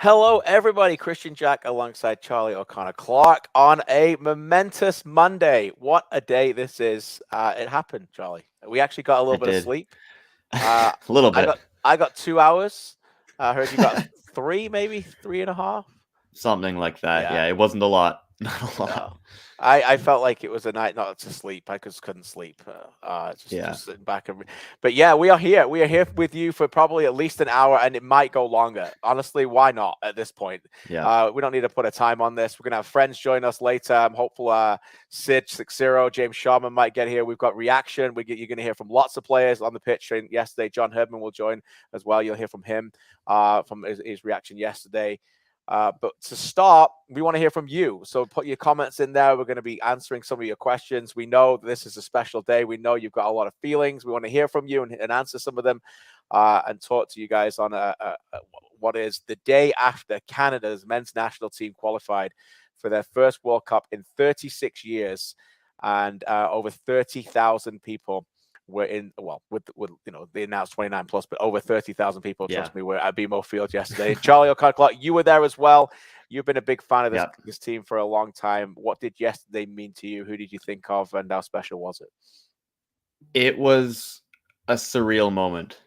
Hello, everybody. Kristian Jack alongside Charlie O'Connor-Clarke on a momentous Monday. What a day this is. It happened, Charlie. We actually got a little It bit of did. sleep. A Uh, little I bit. got I got 2 hours. I heard you got three, maybe three and a half. Something like that. Yeah. Yeah, it wasn't a lot. Not a lot. No, I felt like it was a night not to sleep. I just couldn't sleep. Just Yeah. just sitting back but yeah, we are here. We are here with you for probably at least an hour, and it might go longer. Honestly, why not at this point? Yeah. We don't need to put a time on this. We're gonna have friends join us later. I'm hopeful. Sid Seixeiro, James Sharman might get here. We've got reaction. You're gonna hear from lots of players on the pitch. And yesterday, John Herdman will join as well. You'll hear from him from his reaction yesterday. But to start, we want to hear from you. So put your comments in there. We're going to be answering some of your questions. We know this is a special day. We know you've got a lot of feelings. We want to hear from you and answer some of them and talk to you guys on what is the day after Canada's men's national team qualified for their first World Cup in 36 years and over 30,000 people. We're in, well, with they announced 29 plus, but over 30,000 people, trust me, were at BMO Field yesterday. Charlie O'Connor-Clarke, you were there as well. You've been a big fan of this team for a long time. What did yesterday mean to you? Who did you think of, and how special was it? It was a surreal moment.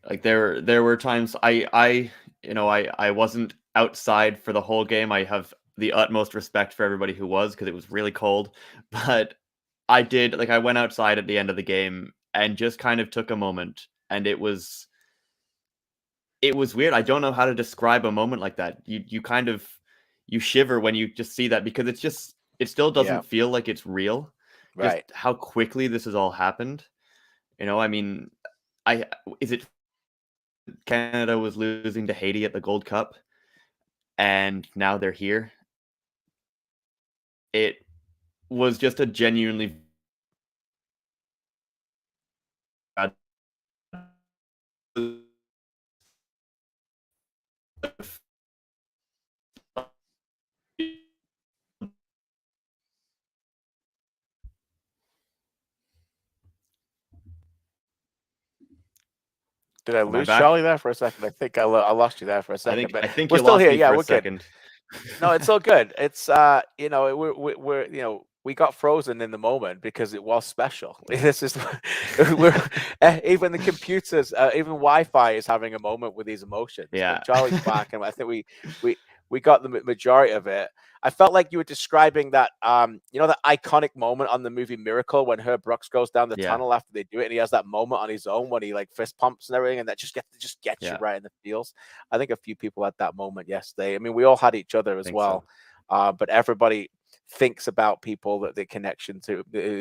Like there were times I wasn't outside for the whole game. I have the utmost respect for everybody who was, because it was really cold. But I went outside at the end of the game and just kind of took a moment, and it was weird. I don't know how to describe a moment like that. You shiver when you just see that, because it still doesn't feel like it's real. Right. Just how quickly this has all happened. I mean, Canada was losing to Haiti at the Gold Cup, and now they're here. It was just a genuinely Did I lose Charlie there for a second? I think I lost you there for a second. I think we're you still lost here. Me yeah, for we're a second. Good. No, it's all good. It's we're we got frozen in the moment because it was special. This is even the computers, even Wi-Fi is having a moment with these emotions. Yeah, but Charlie's back, and I think we got the majority of it. I felt like you were describing that, that iconic moment on the movie Miracle when Herb Brooks goes down the tunnel after they do it, and he has that moment on his own when he like fist pumps and everything, and that just gets you right in the feels. I think a few people had that moment yesterday. I mean, we all had each other as well, but everybody thinks about people that they're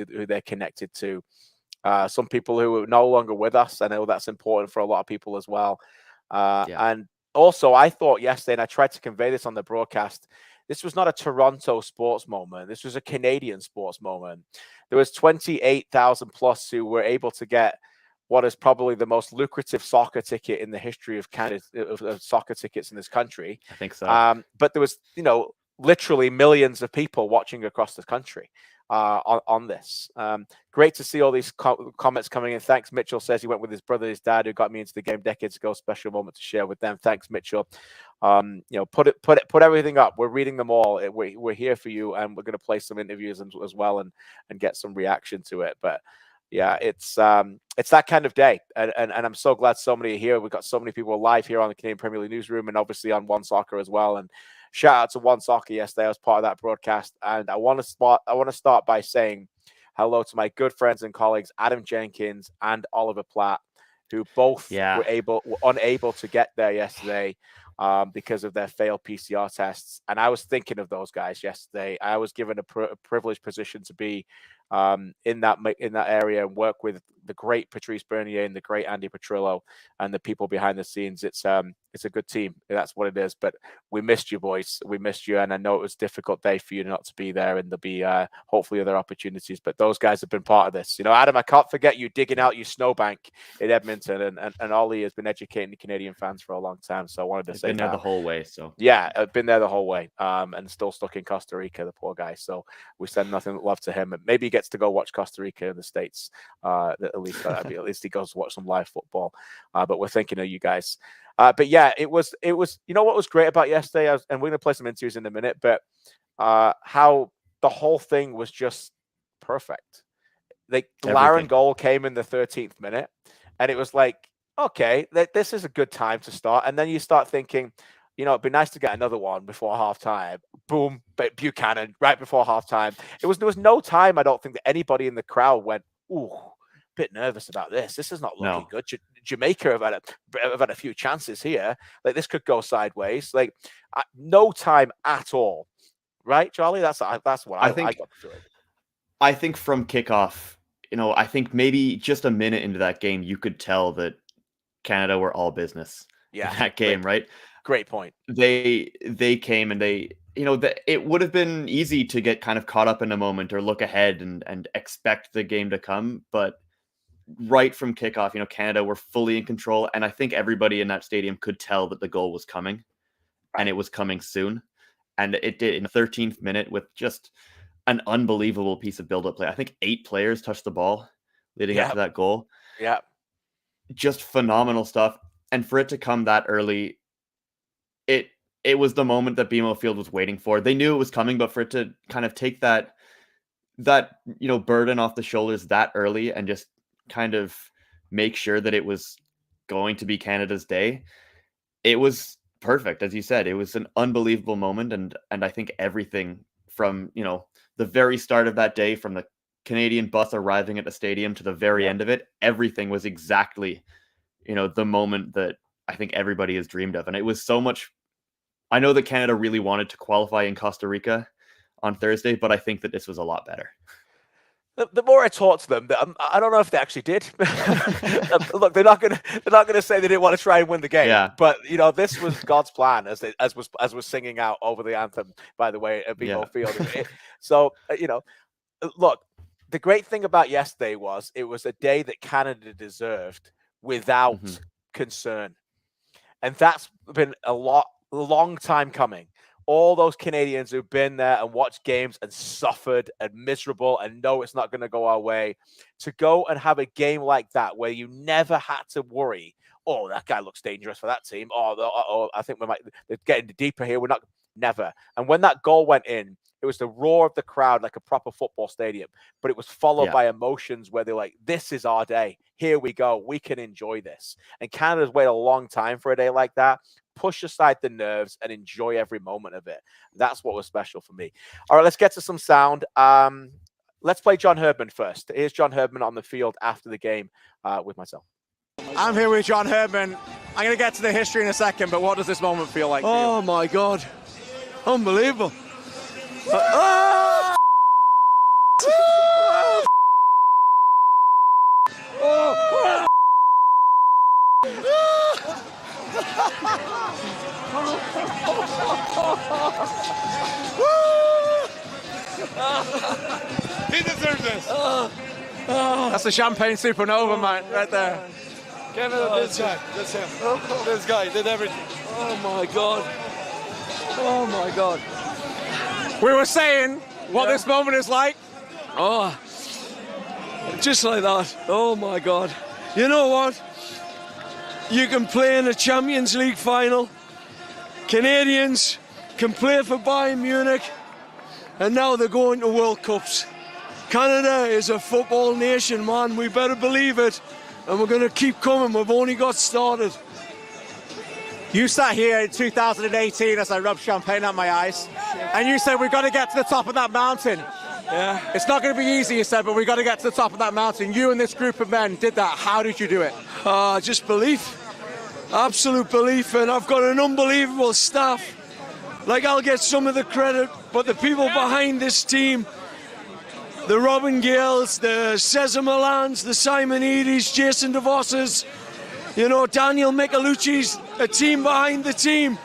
who they're connected to. Some people who are no longer with us. I know that's important for a lot of people as well. And also, I thought yesterday, and I tried to convey this on the broadcast, this was not a Toronto sports moment. This was a Canadian sports moment. There was 28,000 plus who were able to get what is probably the most lucrative soccer ticket in the history of Canada, of soccer tickets in this country. I think so. But there was, literally millions of people watching across the country on this. Great to see all these comments coming in. Thanks, Mitchell says he went with his brother, his dad, who got me into the game decades ago. Special moment to share with them. Thanks, Mitchell. Put everything up. We're reading them all. We're here for you, and we're going to play some interviews as well and get some reaction to it. But yeah, it's that kind of day, and I'm so glad so many are here. We've got so many people live here on the Canadian Premier League newsroom, and obviously on One Soccer as well. And shout out to One Soccer yesterday. I was part of that broadcast, and I want to start by saying hello to my good friends and colleagues Adam Jenkins and Oliver Platt, who both were unable to get there yesterday because of their failed PCR tests. And I was thinking of those guys yesterday. I was given a privileged position to be in that area and work with the great Patrice Bernier and the great Andy Petrillo and the people behind the scenes. It's a good team. That's what it is. But we missed you, boys. We missed you, and I know it was a difficult day for you not to be there. And there'll be hopefully other opportunities. But those guys have been part of this. Adam, I can't forget you digging out your snowbank in Edmonton, and Ollie has been educating the Canadian fans for a long time. So I wanted to say been there the whole way. So yeah, I've been there the whole way, and still stuck in Costa Rica, the poor guy. So we send nothing but love to him. And maybe he gets to go watch Costa Rica in the States. At least he goes to watch some live football. But we're thinking of you guys. But yeah, it was. You know what was great about yesterday, and we're going to play some interviews in a minute, but how the whole thing was just perfect. The Laren goal came in the 13th minute, and it was like, okay, this is a good time to start. And then you start thinking, it'd be nice to get another one before halftime. Boom, Buchanan right before halftime. There was no time, I don't think, that anybody in the crowd went, ooh, bit nervous about this. This is not looking good. Jamaica have had a few chances here. Like, this could go sideways. Like, no time at all. Right, Charlie? That's what I think. I got the feeling. I think from kickoff, I think maybe just a minute into that game, you could tell that Canada were all business in that game, right? Great point. They came and it would have been easy to get kind of caught up in a moment or look ahead and expect the game to come. But right from kickoff, Canada were fully in control. And I think everybody in that stadium could tell that the goal was coming and it was coming soon. And it did in the 13th minute with just an unbelievable piece of build-up play. I think 8 players touched the ball leading up to that goal. Yeah. Just phenomenal stuff. And for it to come that early, it was the moment that BMO Field was waiting for. They knew it was coming, but for it to kind of take that burden off the shoulders that early and just kind of make sure that it was going to be Canada's day, it was perfect. As you said, it was an unbelievable moment. And I think everything from, the very start of that day, from the Canadian bus arriving at the stadium to the very end of it, everything was exactly, the moment that I think everybody has dreamed of. And it was so much. I know that Canada really wanted to qualify in Costa Rica on Thursday, but I think that this was a lot better. The more I talk to them, I don't know if they actually did. Look, they're not gonna say they didn't want to try and win the game. Yeah. But this was God's plan, as was singing out over the anthem, by the way, at BMO Field. So look, the great thing about yesterday was it was a day that Canada deserved without concern, and that's been a long time coming. All those Canadians who've been there and watched games and suffered and miserable and know it's not going to go our way, to go and have a game like that where you never had to worry, oh, that guy looks dangerous for that team. Oh, I think they're getting deeper here. We're not. Never. And when that goal went in, it was the roar of the crowd like a proper football stadium, but it was followed by emotions where they're like, this is our day. Here we go. We can enjoy this. And Canada's waited a long time for a day like that. Push aside the nerves and enjoy every moment of it. That's what was special for me. All right, let's get to some sound. Let's play John Herdman first. Here's John Herdman on the field after the game with myself. I'm here with John Herdman. I'm going to get to the history in a second, but what does this moment feel like? Oh, my God. Unbelievable. He deserves this. That's a champagne supernova, man, right there. Canada, this guy. That's him. This guy did everything. Oh, my God. Oh, my God. We were saying what this moment is like. Oh, just like that. Oh, my God. You know what? You can play in a Champions League final. Canadians can play for Bayern Munich. And now they're going to World Cups. Canada is a football nation, man. We better believe it. And we're going to keep coming. We've only got started. You sat here in 2018 as I rubbed champagne on my eyes. And you said, we've got to get to the top of that mountain. Yeah. It's not going to be easy, you said, but we've got to get to the top of that mountain. You and this group of men did that. How did you do it? Just belief. Absolute belief. And I've got an unbelievable staff. Like, I'll get some of the credit, but the people behind this team, the Robin Gales, the Cesar Milans, the Simon Edie's, Jason DeVos's, Daniel Michelucci's, a team behind the team.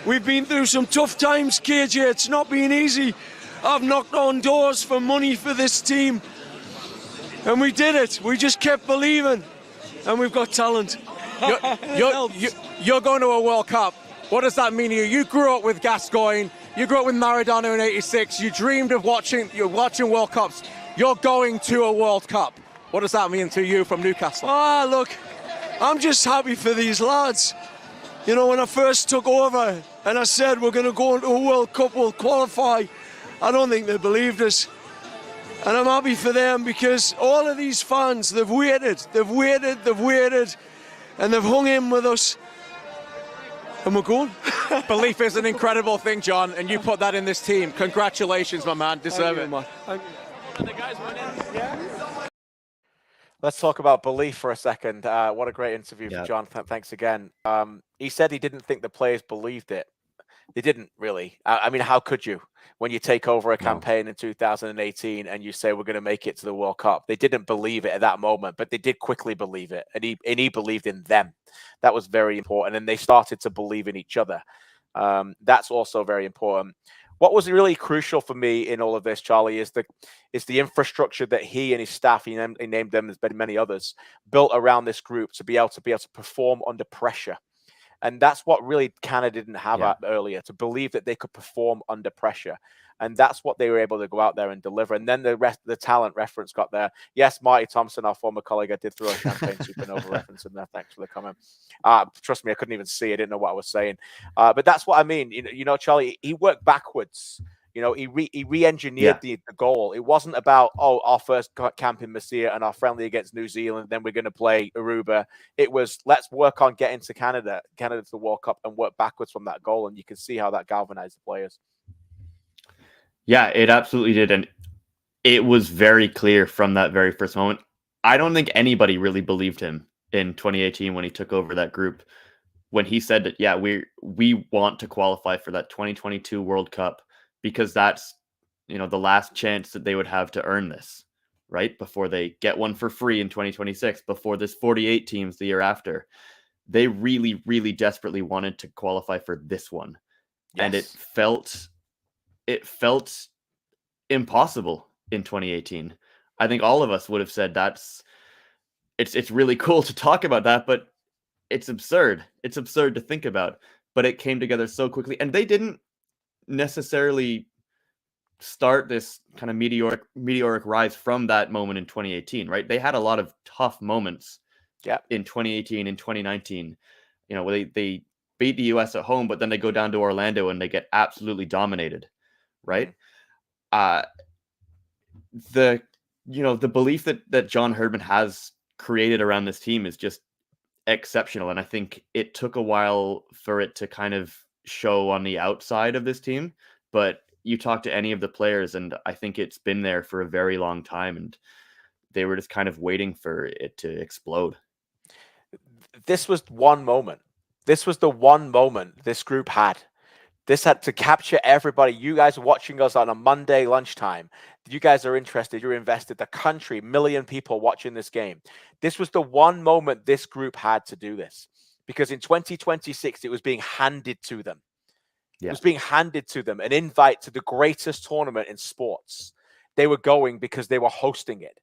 We've been through some tough times, KJ. It's not been easy. I've knocked on doors for money for this team. And we did it. We just kept believing. And we've got talent. You're going to a World Cup. What does that mean to you? You grew up with Gascoigne. You grew up with Maradona in '86. You dreamed of watching World Cups. You're going to a World Cup. What does that mean to you from Newcastle? Look, I'm just happy for these lads. You know, when I first took over and I said we're going to go into a World Cup, we'll qualify, I don't think they believed us. And I'm happy for them because all of these fans, they've waited, and they've hung in with us. And we're going. Belief is an incredible thing, John, and you put that in this team. Congratulations, my man. Deserve it. Man. Thank you. Let's talk about belief for a second. What a great interview for John. Thanks again. He said he didn't think the players believed it. They didn't really. I mean, how could you when you take over a campaign in 2018 and you say we're going to make it to the World Cup? They didn't believe it at that moment, but they did quickly believe it, and he believed in them. That was very important, and they started to believe in each other. That's also very important. What was really crucial for me in all of this, Charlie, is the infrastructure that he and his staff, he named them, there's been many others, built around this group to be able to perform under pressure. And that's what really Canada didn't have earlier, to believe that they could perform under pressure. And that's what they were able to go out there and deliver. And then the talent reference got there. Yes, Marty Thompson, our former colleague, I did throw a Champagne Supernova reference in there. Thanks for the comment. Trust me, I couldn't even see. I didn't know what I was saying. But that's what I mean. You know, Charlie, he worked backwards. You know, he re-engineered the goal. It wasn't about, our first camp in Messier and our friendly against New Zealand, then we're going to play Aruba. It was, let's work on getting to Canada to the World Cup, and work backwards from that goal. And you can see how that galvanized the players. Yeah, it absolutely did. And it was very clear from that very first moment. I don't think anybody really believed him in 2018 when he took over that group, when he said that, we want to qualify for that 2022 World Cup, because that's, the last chance that they would have to earn this, right? Before they get one for free in 2026, before this 48 teams the year after. They really, really desperately wanted to qualify for this one. Yes. And it felt impossible in 2018. I think all of us would have said it's really cool to talk about that, but it's absurd. It's absurd to think about. But it came together so quickly, and they didn't necessarily start this kind of meteoric rise from that moment in 2018, right? They had a lot of tough moments in 2018 and 2019. Where they beat the US at home, but then they go down to Orlando and they get absolutely dominated, right? The belief that John Herdman has created around this team is just exceptional. And I think it took a while for it to kind of show on the outside of this team, but you talk to any of the players and I think it's been there for a very long time, and they were just kind of waiting for it to explode. This was one moment. This was the one moment this group had. This had to capture everybody. You guys are watching us on a Monday lunchtime. You guys are interested. You're invested. The country, million people watching this game. This was the one moment this group had to do this, because in 2026, it was being handed to them. It was being handed to them, an invite to the greatest tournament in sports. They were going because they were hosting it.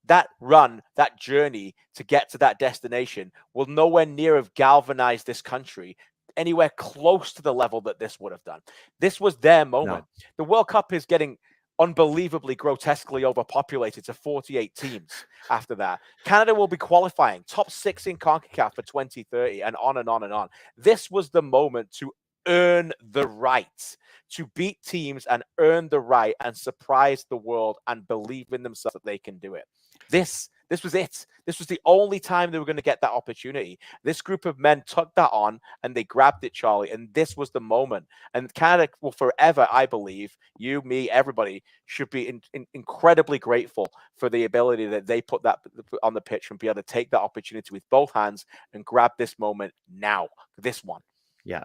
That run, that journey to get to that destination will nowhere near have galvanized this country anywhere close to the level that this would have done. This was their moment. No. The World Cup is getting unbelievably grotesquely overpopulated to 48 teams after that. Canada will be qualifying top 6 in CONCACAF for 2030 and on and on and on. This was the moment to earn the right to beat teams and earn the right and surprise the world and believe in themselves that they can do it. This was it. This was the only time they were going to get that opportunity. This group of men took that on and they grabbed it, Charlie. And this was the moment. And Canada will forever, I believe, you, me, everybody should be incredibly grateful for the ability that they put that on the pitch and be able to take that opportunity with both hands and grab this moment now, this one. Yeah,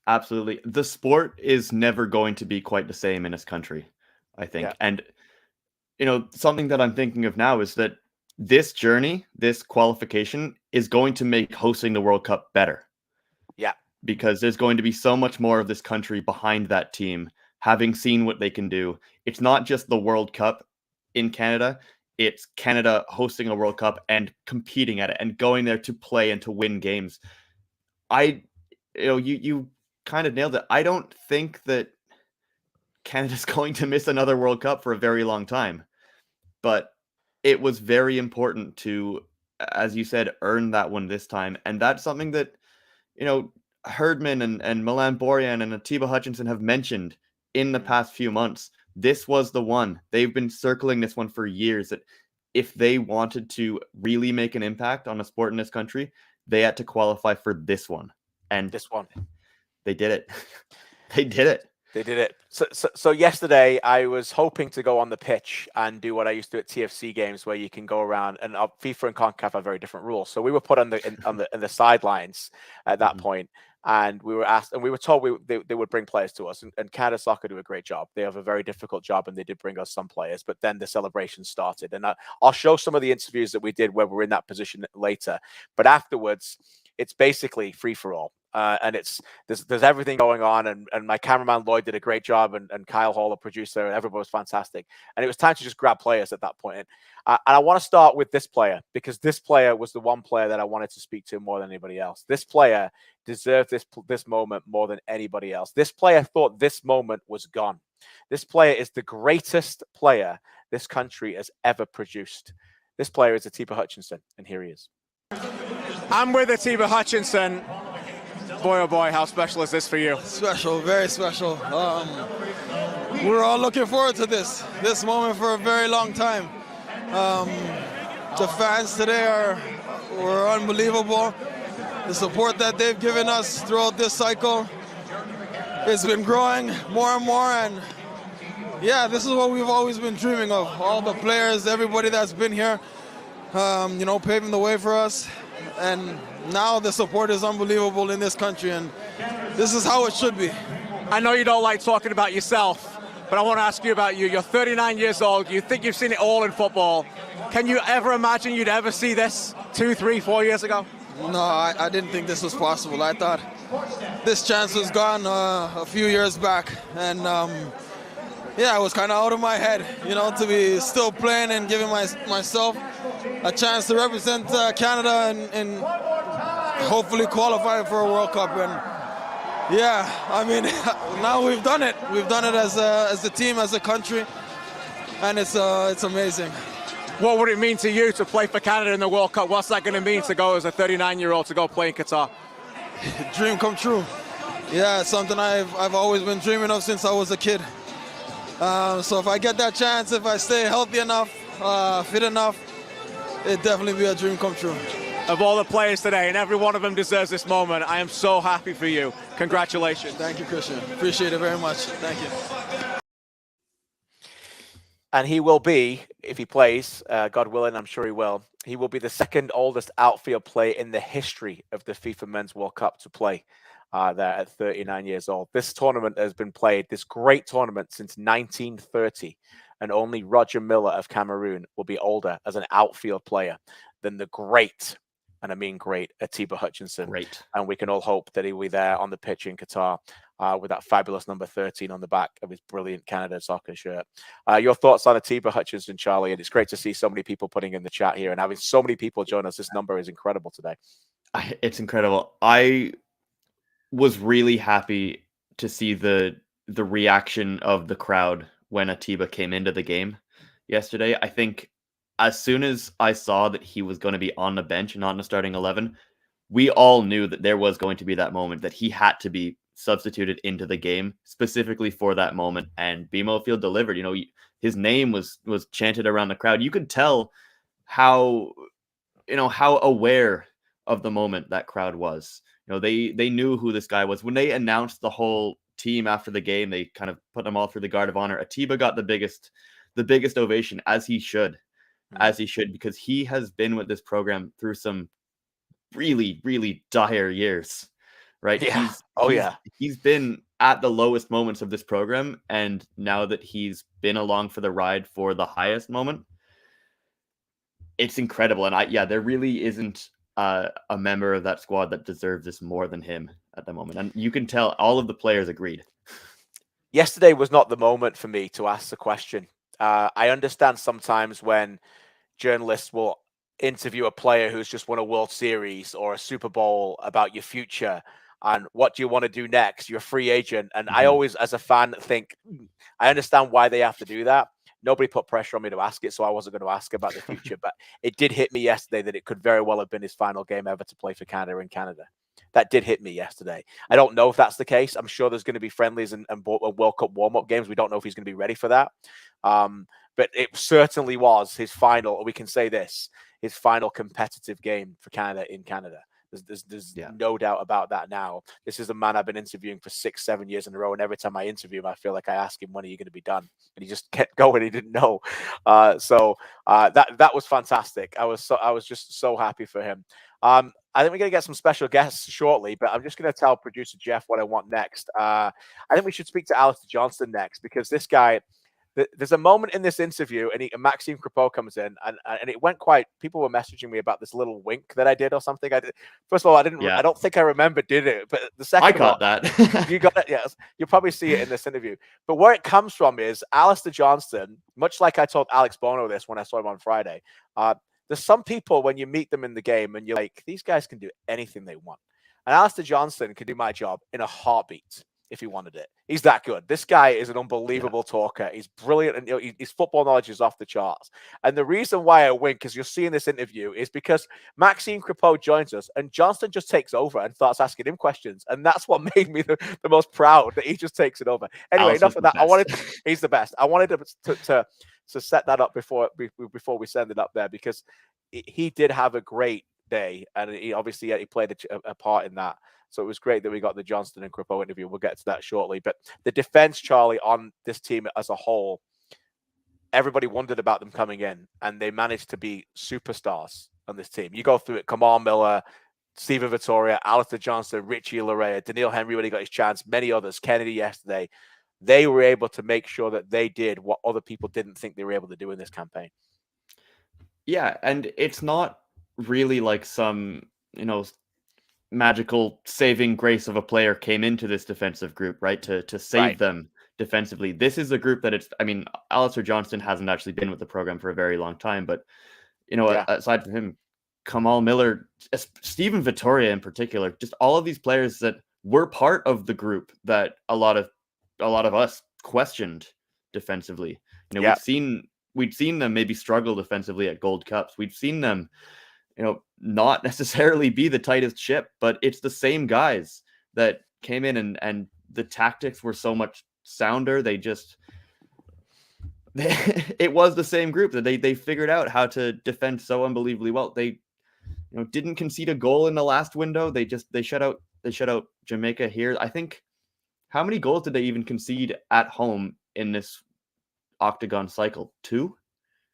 absolutely. The sport is never going to be quite the same in this country, I think. Yeah. And, something that I'm thinking of now is that this journey, this qualification is going to make hosting the World Cup better. Yeah. Because there's going to be so much more of this country behind that team, having seen what they can do. It's not just the World Cup in Canada. It's Canada hosting a World Cup and competing at it and going there to play and to win games. You kind of nailed it. I don't think that Canada's going to miss another World Cup for a very long time. But it was very important to, as you said, earn that one this time. And that's something that, Herdman and Milan Borjan and Atiba Hutchinson have mentioned in the past few months, this was the one. They've been circling this one for years, that if they wanted to really make an impact on a sport in this country, they had to qualify for this one. And this one, they did it. They did it. They did it. So yesterday, I was hoping to go on the pitch and do what I used to do at TFC games, where you can go around, and FIFA and CONCACAF have very different rules. So we were put on the sidelines at that point, and we were asked, and we were told they would bring players to us. And Canada Soccer do a great job. They have a very difficult job, and they did bring us some players. But then the celebration started, and I'll show some of the interviews that we did where we're in that position later. But afterwards, it's basically free for all. And there's everything going on, and my cameraman Lloyd did a great job, and Kyle Hall, the producer, and everybody was fantastic. And it was time to just grab players at that point. And I want to start with this player, because this player was the one player that I wanted to speak to more than anybody else. This player deserved this moment more than anybody else. This player thought this moment was gone. This player is the greatest player this country has ever produced. This player is Atiba Hutchinson, and here he is. I'm with Atiba Hutchinson. Boy, oh boy, how special is this for you? Special, very special. We're all looking forward to this moment for a very long time. The fans today were unbelievable. The support that they've given us throughout this cycle has been growing more and more, and yeah, this is what we've always been dreaming of. All the players, everybody that's been here, paving the way for us. And now the support is unbelievable in this country, and this is how it should be. I know you don't like talking about yourself, but I want to ask you about you. You're 39 years old. You think you've seen it all in football. Can you ever imagine you'd ever see this 2, 3, 4 years ago? No, I didn't think this was possible. I thought this chance was gone a few years back, and it was kind of out of my head, to be still playing and giving myself a chance to represent Canada and hopefully qualify for a World Cup. And now we've done it. We've done it as a team, as a country, and it's amazing. What would it mean to you to play for Canada in the World Cup? What's that going to mean to go as a 39-year-old to go play in Qatar? Dream come true. Yeah, it's something I've always been dreaming of since I was a kid. So if I get that chance, if I stay healthy enough, fit enough, it'd definitely be a dream come true. Of all the players today, and every one of them deserves this moment, I am so happy for you. Congratulations. Thank you, Kristian. Appreciate it very much. Thank you. And he will be, if he plays, God willing, I'm sure he will be the second oldest outfield player in the history of the FIFA Men's World Cup to play there at 39 years old. This tournament has been played, this great tournament, since 1930. And only Roger Miller of Cameroon will be older as an outfield player than the great, and I mean great, Atiba Hutchinson. Great. And we can all hope that he will be there on the pitch in Qatar with that fabulous number 13 on the back of his brilliant Canada Soccer shirt. Your thoughts on Atiba Hutchinson, Charlie? And it's great to see so many people putting in the chat here and having so many people join us. This number is incredible today. It's incredible. I was really happy to see the reaction of the crowd when Atiba came into the game yesterday. I think as soon as I saw that he was going to be on the bench and not in the starting 11, we all knew that there was going to be that moment that he had to be substituted into the game specifically for that moment. And BMO Field delivered. His name was chanted around the crowd. You could tell how aware of the moment that crowd was. They knew who this guy was. When they announced the whole team after the game, they kind of put them all through the Guard of Honor. Atiba got the biggest ovation, as he should, because he has been with this program through some really, really dire years, right? Yeah. He's been at the lowest moments of this program, and now that he's been along for the ride for the highest moment, it's incredible. And there really isn't a member of that squad that deserves this more than him at the moment. And you can tell all of the players agreed. Yesterday was not the moment for me to ask the question. I understand sometimes when journalists will interview a player who's just won a World Series or a Super Bowl about your future and what do you want to do next? You're a free agent. And I always, as a fan, think, I understand why they have to do that. Nobody put pressure on me to ask it, so I wasn't going to ask about the future. But it did hit me yesterday that it could very well have been his final game ever to play for Canada in Canada. That did hit me yesterday. I don't know if that's the case. I'm sure there's going to be friendlies and World Cup warm-up games. We don't know if he's going to be ready for that. But it certainly was his final, or we can say this, his final competitive game for Canada in Canada. There's no doubt about that now. This is a man I've been interviewing for 6-7 years in a row, and every time I interview him, I feel like I ask him, when are you going to be done? And he just kept going. He didn't know. So that was fantastic. I was just so happy for him. I think we're going to get some special guests shortly, but I'm just going to tell producer Jeff what I want next. I think we should speak to Alistair Johnston next, because this guy, there's a moment in this interview, and Maxime Crepeau comes in, and it went quite. People were messaging me about this little wink that I did or something. I did. First of all, I didn't. I don't think I remember did it, but the second I got that. You got it. Yes, you'll probably see it in this interview. But where it comes from is Alistair Johnston. Much like I told Alex Bono this when I saw him on Friday. There's some people, when you meet them in the game and you're like, these guys can do anything they want. And Alistair Johnston can do my job in a heartbeat if he wanted it. He's that good. This guy is an unbelievable talker. He's brilliant, and his football knowledge is off the charts. And the reason why I wink, as you'll see in this interview, is because Maxime Crepeau joins us, and Johnston just takes over and starts asking him questions. And that's what made me the most proud, that he just takes it over. Anyway, enough of that. He's the best. I wanted to set that up before we send it up there, because he did have a great day, and he played a part in that. So it was great that we got the Johnston and Crepeau interview. We'll get to that shortly. But the defense, Charlie, on this team as a whole, everybody wondered about them coming in, and they managed to be superstars on this team. You go through it: Kamal Miller, Steven Vittoria, Alistair Johnston, Richie Larea, Daniil Henry when he got his chance, many others, Kennedy yesterday. They were able to make sure that they did what other people didn't think they were able to do in this campaign. Yeah, and it's not really like some, magical saving grace of a player came into this defensive group, right? To save them defensively. This is a group that Alistair Johnston hasn't actually been with the program for a very long time, but aside from him, Kamal Miller, Steven Vittoria in particular, just all of these players that were part of the group that a lot of us questioned defensively. We'd seen them maybe struggle defensively at Gold Cups. We'd seen them not necessarily be the tightest ship, but it's the same guys that came in, and the tactics were so much sounder. It was the same group that they figured out how to defend so unbelievably well. They didn't concede a goal in the last window. They shut out Jamaica here. I think, how many goals did they even concede at home in this octagon cycle? 2?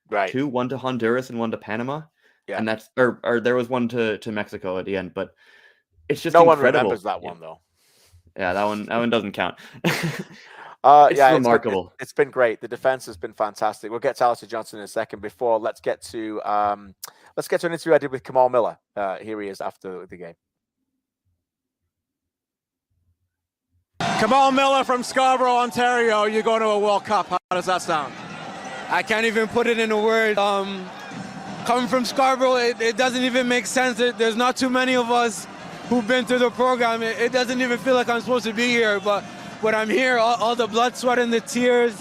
Right. 2, one to Honduras and one to Panama. Yeah. And that's or there was one to Mexico at the end, but it's just no incredible. one remembers that one though. Yeah, that one doesn't count. It's remarkable. It's been great. The defense has been fantastic. We'll get to Alistair Johnston in a second. Before, let's get to an interview I did with Kamal Miller. Here he is after the game. Kamal Miller from Scarborough, Ontario. You're going to a World Cup. How does that sound? I can't even put it in a word. Coming from Scarborough, it doesn't even make sense. There's not too many of us who've been through the program. It doesn't even feel like I'm supposed to be here, but I'm here. All the blood, sweat, and the tears,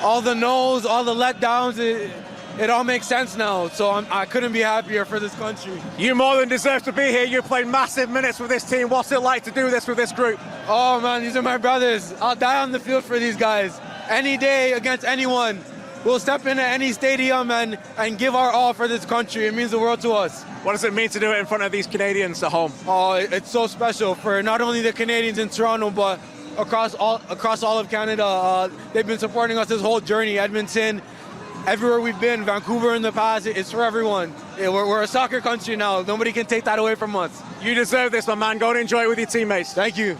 all the no's, all the letdowns, it all makes sense now. So I couldn't be happier for this country. You more than deserve to be here. You played massive minutes with this team. What's it like to do this with this group? Oh man, these are my brothers. I'll die on the field for these guys. Any day, against anyone. We'll step into any stadium and give our all for this country. It means the world to us. What does it mean to do it in front of these Canadians at home? Oh, it's so special for not only the Canadians in Toronto, but across all of Canada. They've been supporting us this whole journey. Edmonton, everywhere we've been, Vancouver in the past, it's for everyone. We're a soccer country now. Nobody can take that away from us. You deserve this, my man. Go and enjoy it with your teammates. Thank you.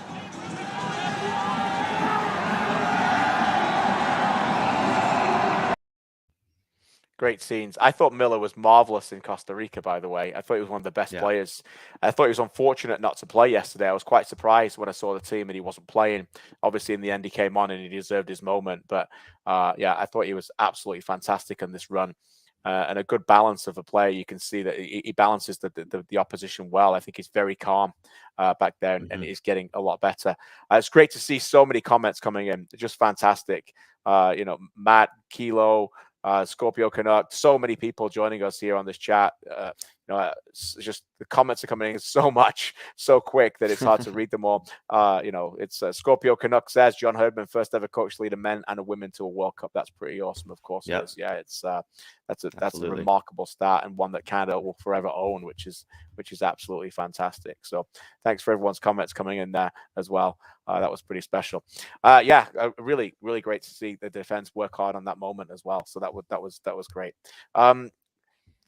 Great scenes. I thought Miller was marvelous in Costa Rica, by the way. I thought he was one of the best players. I thought he was unfortunate not to play yesterday. I was quite surprised when I saw the team and he wasn't playing. Obviously, in the end, he came on and he deserved his moment. But I thought he was absolutely fantastic on this run. And a good balance of a player. You can see that he balances the opposition well. I think he's very calm back there, and he's getting a lot better. It's great to see so many comments coming in. Just fantastic. Matt, Kilo, Scorpio Canuck, so many people joining us here on this chat. it's just the comments are coming in so much, so quick that it's hard to read them all. It's Scorpio Canuck says John Herdman, first ever coach to lead a men and a women to a World Cup. That's pretty awesome, of course. Yep. It is. Yeah, it's that's a remarkable start and one that Canada will forever own, which is absolutely fantastic. So thanks for everyone's comments coming in there as well. That was pretty special. Really, really great to see the defense work hard on that moment as well. So that was great.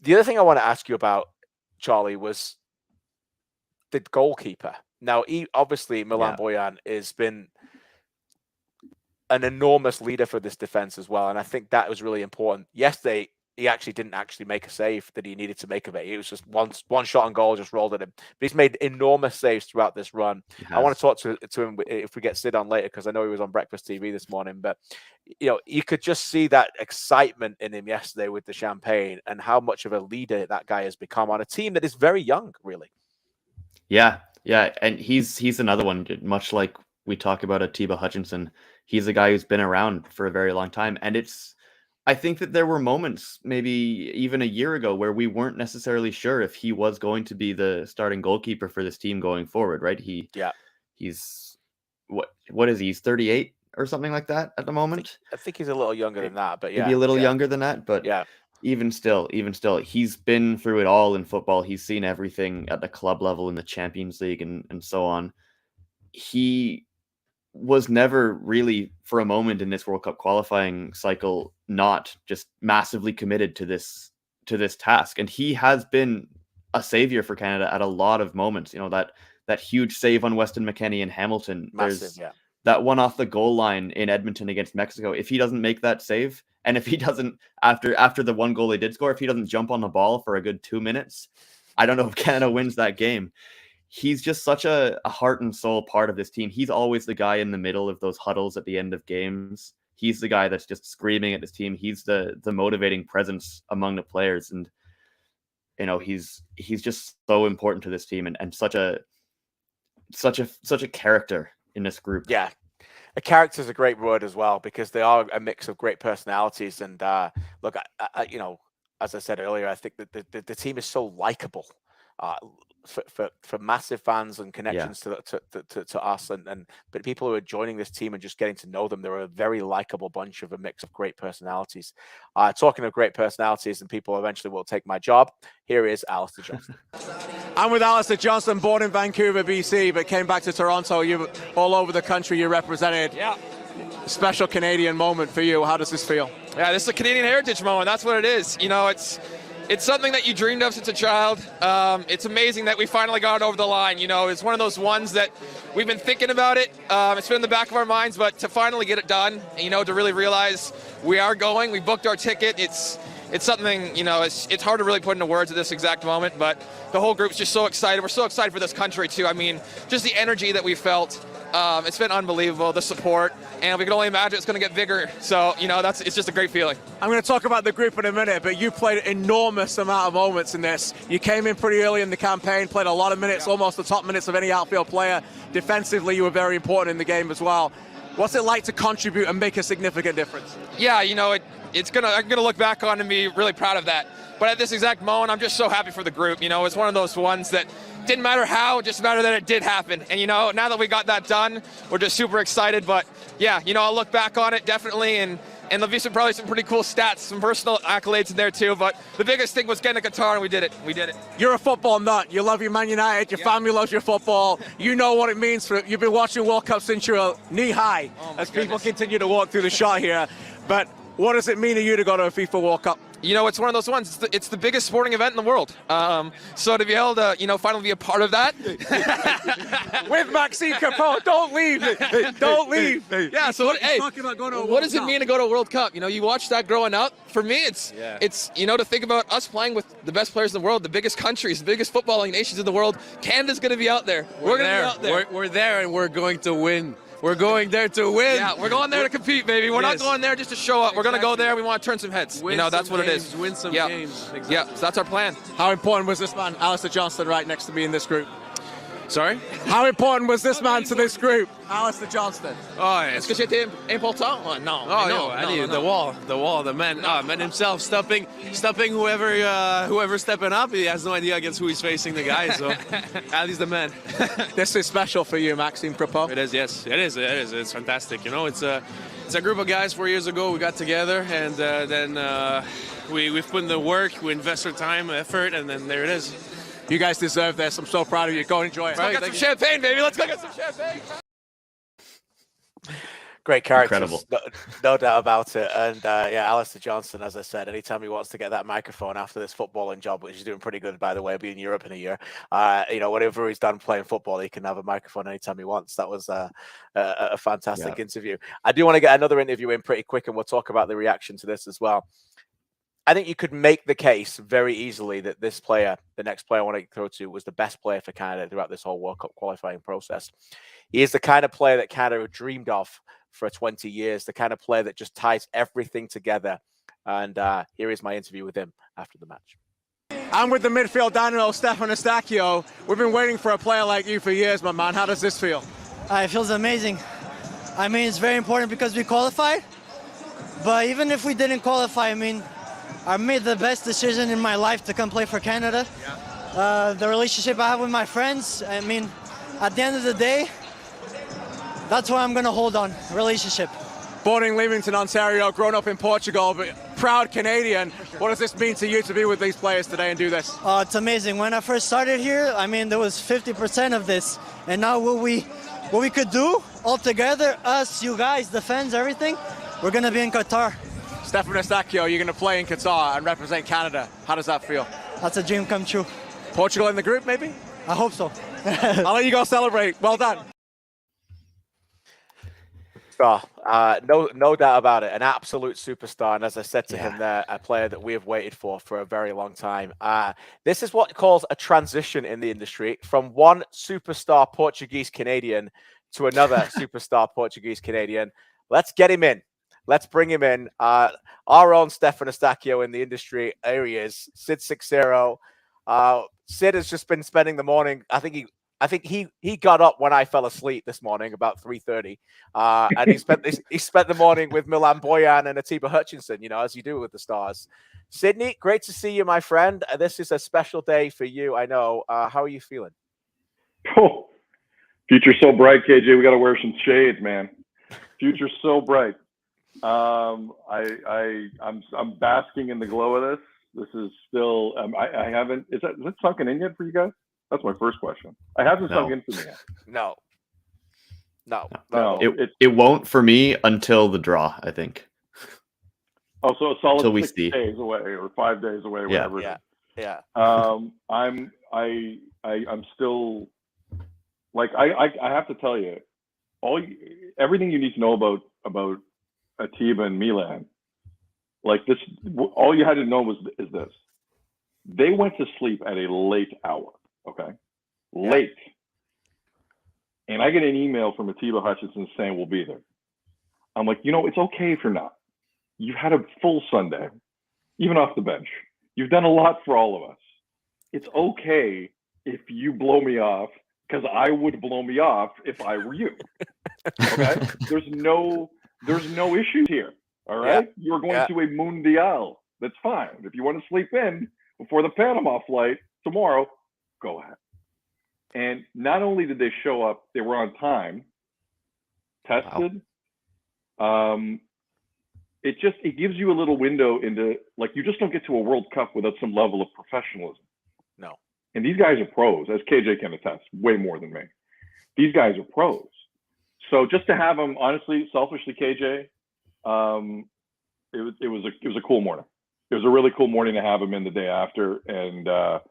The other thing I want to ask you about, Charlie, was the goalkeeper. Now, obviously, Milan Bojan has been an enormous leader for this defense as well, and I think that was really important. Yesterday, he didn't make a save that he needed to make of it. It was just one shot on goal, just rolled at him. But he's made enormous saves throughout this run. I want to talk to him if we get Sid on later, because I know he was on Breakfast TV this morning. But you could just see that excitement in him yesterday with the champagne and how much of a leader that guy has become on a team that is very young, really. Yeah, and he's another one, much like we talk about Atiba Hutchinson. He's a guy who's been around for a very long time, and I think that there were moments, maybe even a year ago, where we weren't necessarily sure if he was going to be the starting goalkeeper for this team going forward, right? He's what is he? He's 38 or something like that at the moment. I think he's a little younger than that, but maybe a little younger than that, but even still, he's been through it all in football. He's seen everything at the club level in the Champions League and so on. He was never really, for a moment in this World Cup qualifying cycle, not just massively committed to this task. And he has been a savior for Canada at a lot of moments. That huge save on Weston McKennie in Hamilton. Massive, that one off the goal line in Edmonton against Mexico. If he doesn't make that save, and if he doesn't, after the one goal they did score, if he doesn't jump on the ball for a good 2 minutes, I don't know if Canada wins that game. He's just such a heart and soul part of this team. He's always the guy in the middle of those huddles at the end of games. He's the guy that's just screaming at this team. He's the motivating presence among the players. And, he's just so important to this team and such a character in this group. Yeah. A character is a great word as well, because they are a mix of great personalities. And look, as I said earlier, I think that the team is so likable. For massive fans and connections to us but people who are joining this team and just getting to know them, they're a very likable bunch of a mix of great personalities. Talking of great personalities and people eventually will take my job, here is Alistair Johnston. I'm with Alistair Johnston, born in Vancouver, BC, but came back to Toronto. You all over the country you represented. Yeah. Special Canadian moment for you. How does this feel? Yeah, this is a Canadian heritage moment. That's what it is. It's something that you dreamed of since a child. It's amazing that we finally got it over the line. It's one of those ones that we've been thinking about it. It's been in the back of our minds, but to finally get it done, to really realize we are going, we booked our ticket. It's something, it's hard to really put into words at this exact moment, but the whole group's just so excited. We're so excited for this country too. I mean, just the energy that we felt. It's been unbelievable, the support, and we can only imagine it's going to get bigger. So, it's just a great feeling. I'm going to talk about the group in a minute, but you played an enormous amount of moments in this. You came in pretty early in the campaign, played a lot of minutes, almost the top minutes of any outfield player. Defensively, you were very important in the game as well. What's it like to contribute and make a significant difference? Yeah, I'm going to look back on and be really proud of that. But at this exact moment, I'm just so happy for the group. It's one of those ones that didn't matter how, it just mattered that it did happen. And, now that we got that done, we're just super excited. But, yeah, I'll look back on it definitely, and there'll be probably some pretty cool stats, some personal accolades in there too. But the biggest thing was getting a guitar, and we did it. You're a football nut. You love your Man United. Your family loves your football. You know what it means. You've been watching World Cup since you're knee high, as people continue to walk through the shot here. But what does it mean to you to go to a FIFA World Cup? It's one of those ones. It's the biggest sporting event in the world. So to be able to, finally be a part of that. With Maxime Capot, don't leave. Don't leave. Yeah, so what does it mean to go to a World Cup? You watch that growing up. For me, it's to think about us playing with the best players in the world, the biggest countries, the biggest footballing nations in the world. Canada's going to be out there. We're going to be out there. We're there, and we're going to win. We're going there to win. Yeah, we're going there to compete, baby. We're not going there just to show up. We're going to go there. We want to turn some heads. That's what it is. Win some games. Exactly. Yeah, so that's our plan. How important was this man, Alistair Johnston, right next to me in this group? Sorry? How important was this man to this group, Alistair Johnston? Oh, Est-ce que c'était important? Oh, non. Oh, non, allez, non, non. the wall, the man, man himself, stopping whoever stepping up. He has no idea against who he's facing, the guy. So, Ali's the man. This is special for you, Maxime Crepeau. It is, yes, it is. It's fantastic. You know, it's a group of guys 4 years ago. We got together, and then we've put in the work. We invest our time, effort, and then there it is. You guys deserve this. I'm so proud of you. Go enjoy it. Let's go get some champagne, baby. Let's go get some champagne. Great characters, Incredible. no doubt about it. And yeah, Alistair Johnston, as I said, anytime he wants to get that microphone after this footballing job, which he's doing pretty good, by the way, being in Europe in a year, you know, whatever he's done playing football, he can have a microphone anytime he wants. That was a fantastic interview. I do want to get another interview in pretty quick, and we'll talk about the reaction to this as well. I think you could make the case very easily that this player, the next player I want to throw to, was the best player for Canada throughout this whole World Cup qualifying process. He is the kind of player that Canada dreamed of for 20 years, the kind of player that just ties everything together. And here is my interview with him after the match. I'm with the midfield dynamo, Stefan Eustaquio. We've been waiting for a player like you for years, my man. How does this feel? It feels amazing. I mean, it's very important because we qualified. But even if we didn't qualify, I mean, I made the best decision in my life to come play for Canada. The relationship I have with my friends, I mean, at the end of the day, that's what I'm going to hold on, relationship. Born in Leamington, Ontario, grown up in Portugal, but proud Canadian. What does this mean to you to be with these players today and do this? It's amazing. When I first started here, I mean, there was 50% of this. And now what we could do all together, us, you guys, the fans, everything, we're going to be in Qatar. Stefan Eustaquio, you're going to play in Qatar and represent Canada. How does that feel? That's a dream come true. Portugal in the group, maybe? I hope so. I'll let you go celebrate. Well done. No doubt about it. An absolute superstar. And as I said to him there, a player that we have waited for a very long time. This is what calls a transition in the industry from one superstar Portuguese Canadian to another superstar Portuguese Canadian. Let's get him in. Let's bring him in. Our own Stefan Eustaquio in the industry areas. Sid Seixeiro. Sid has just been spending the morning. I think he got up when I fell asleep this morning about 3:30, and he spent the morning with Milan Boyan and Atiba Hutchinson. You know, as you do with the stars. Sydney, great to see you, my friend. This is a special day for you. I know. How are you feeling? Oh, future's so bright, KJ. We got to wear some shades, man. Future's so bright. I'm basking in the glow of this. This is still I haven't is it sunken in yet for you guys? That's my first question. I haven't sunk in for me yet. No. It won't for me until the draw, I think. Oh, so a solid Until we 6 see. days away or 5 days away, whatever. Yeah. I'm still like I have to tell you everything you need to know about Atiba and Milan. Like this, all you had to know is this: they went to sleep at a late hour. Okay, late. And I get an email from Atiba Hutchinson saying we'll be there. I'm like, it's okay if you're not. You've had a full Sunday, even off the bench. You've done a lot for all of us. It's okay if you blow me off, because I would blow me off if I were you. Okay, there's no issues here. All right, you're going to a Mundial. That's fine. If you want to sleep in before the Panama flight tomorrow, go ahead. And not only did they show up, they were on time, tested. Wow. It gives you a little window into, like, you just don't get to a World Cup without some level of professionalism. No. And these guys are pros, as KJ can attest, way more than me. These guys are pros. So just to have them, honestly, selfishly, KJ, it was a cool morning. It was a really cool morning to have him in the day after. And I'll